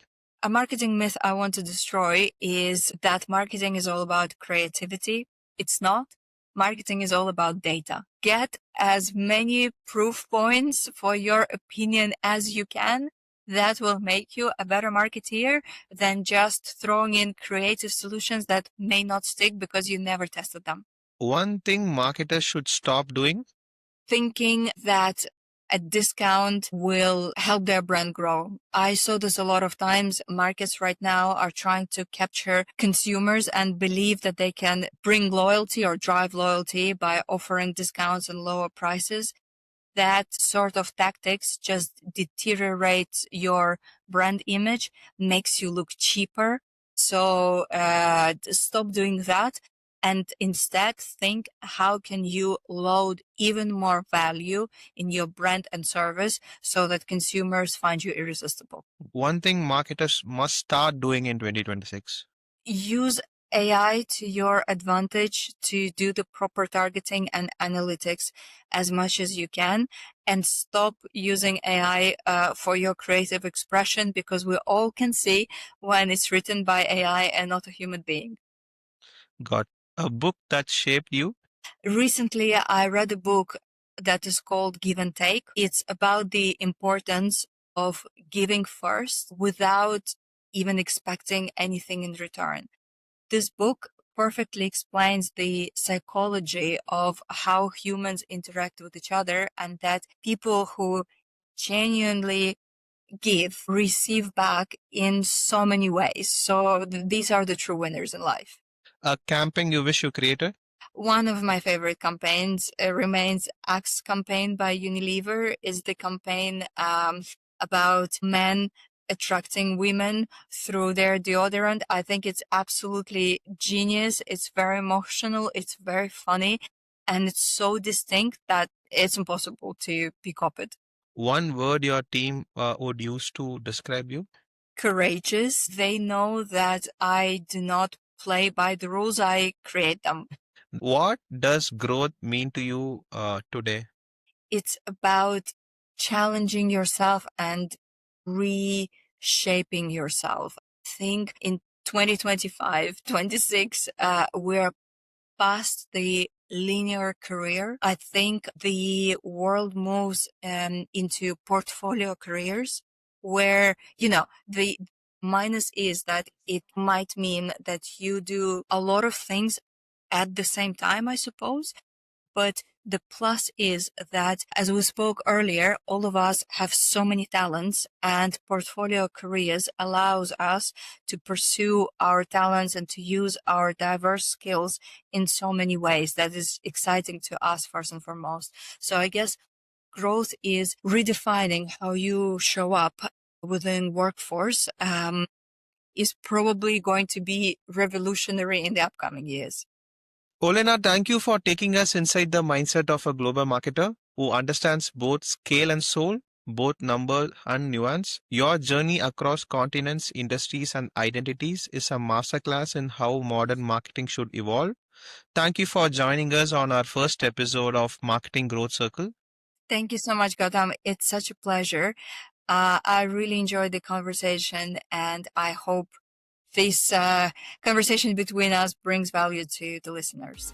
A marketing myth I want to destroy is that marketing is all about creativity. It's not. Marketing is all about data. Get as many proof points for your opinion as you can. That will make you a better marketeer than just throwing in creative solutions that may not stick because you never tested them. One thing marketers should stop doing? Thinking that a discount will help their brand grow. I saw this a lot of times. Markets right now are trying to capture consumers and believe that they can bring loyalty or drive loyalty by offering discounts and lower prices. That sort of tactics just deteriorates your brand image, makes you look cheaper. So stop doing that and instead think, how can you load even more value in your brand and service so that consumers find you irresistible? One thing marketers must start doing in 2026. Use AI to your advantage to do the proper targeting and analytics as much as you can, and stop using AI for your creative expression, because we all can see when it's written by AI and not a human being. Got A book that shaped you? Recently, I read a book that is called Give and Take. It's about the importance of giving first without even expecting anything in return. This book perfectly explains the psychology of how humans interact with each other, and that people who genuinely give receive back in so many ways. So these are the true winners in life. A campaign you wish you created? One of my favorite campaigns remains Axe campaign by Unilever. Is the campaign about men attracting women through their deodorant. I think it's absolutely genius. It's very emotional. It's very funny, and it's so distinct that it's impossible to be copied. One word your team would use to describe you? Courageous. They know that I do not play by the rules, I create them. What does growth mean to you today? It's about challenging yourself and reshaping yourself. I think in 2025, 26, we're past the linear career. I think the world moves into portfolio careers where, the minus is that it might mean that you do a lot of things at the same time, I suppose. But the plus is that, as we spoke earlier, all of us have so many talents, and portfolio careers allows us to pursue our talents and to use our diverse skills in so many ways. That is exciting to us first and foremost. So I guess growth is redefining how you show up within workforce, is probably going to be revolutionary in the upcoming years. Olena, thank you for taking us inside the mindset of a global marketer who understands both scale and soul, both number and nuance. Your journey across continents, industries, and identities is a masterclass in how modern marketing should evolve. Thank you for joining us on our first episode of Marketing Growth Circle. Thank you so much, Gautam. It's such a pleasure. I really enjoyed the conversation, and I hope this conversation between us brings value to the listeners.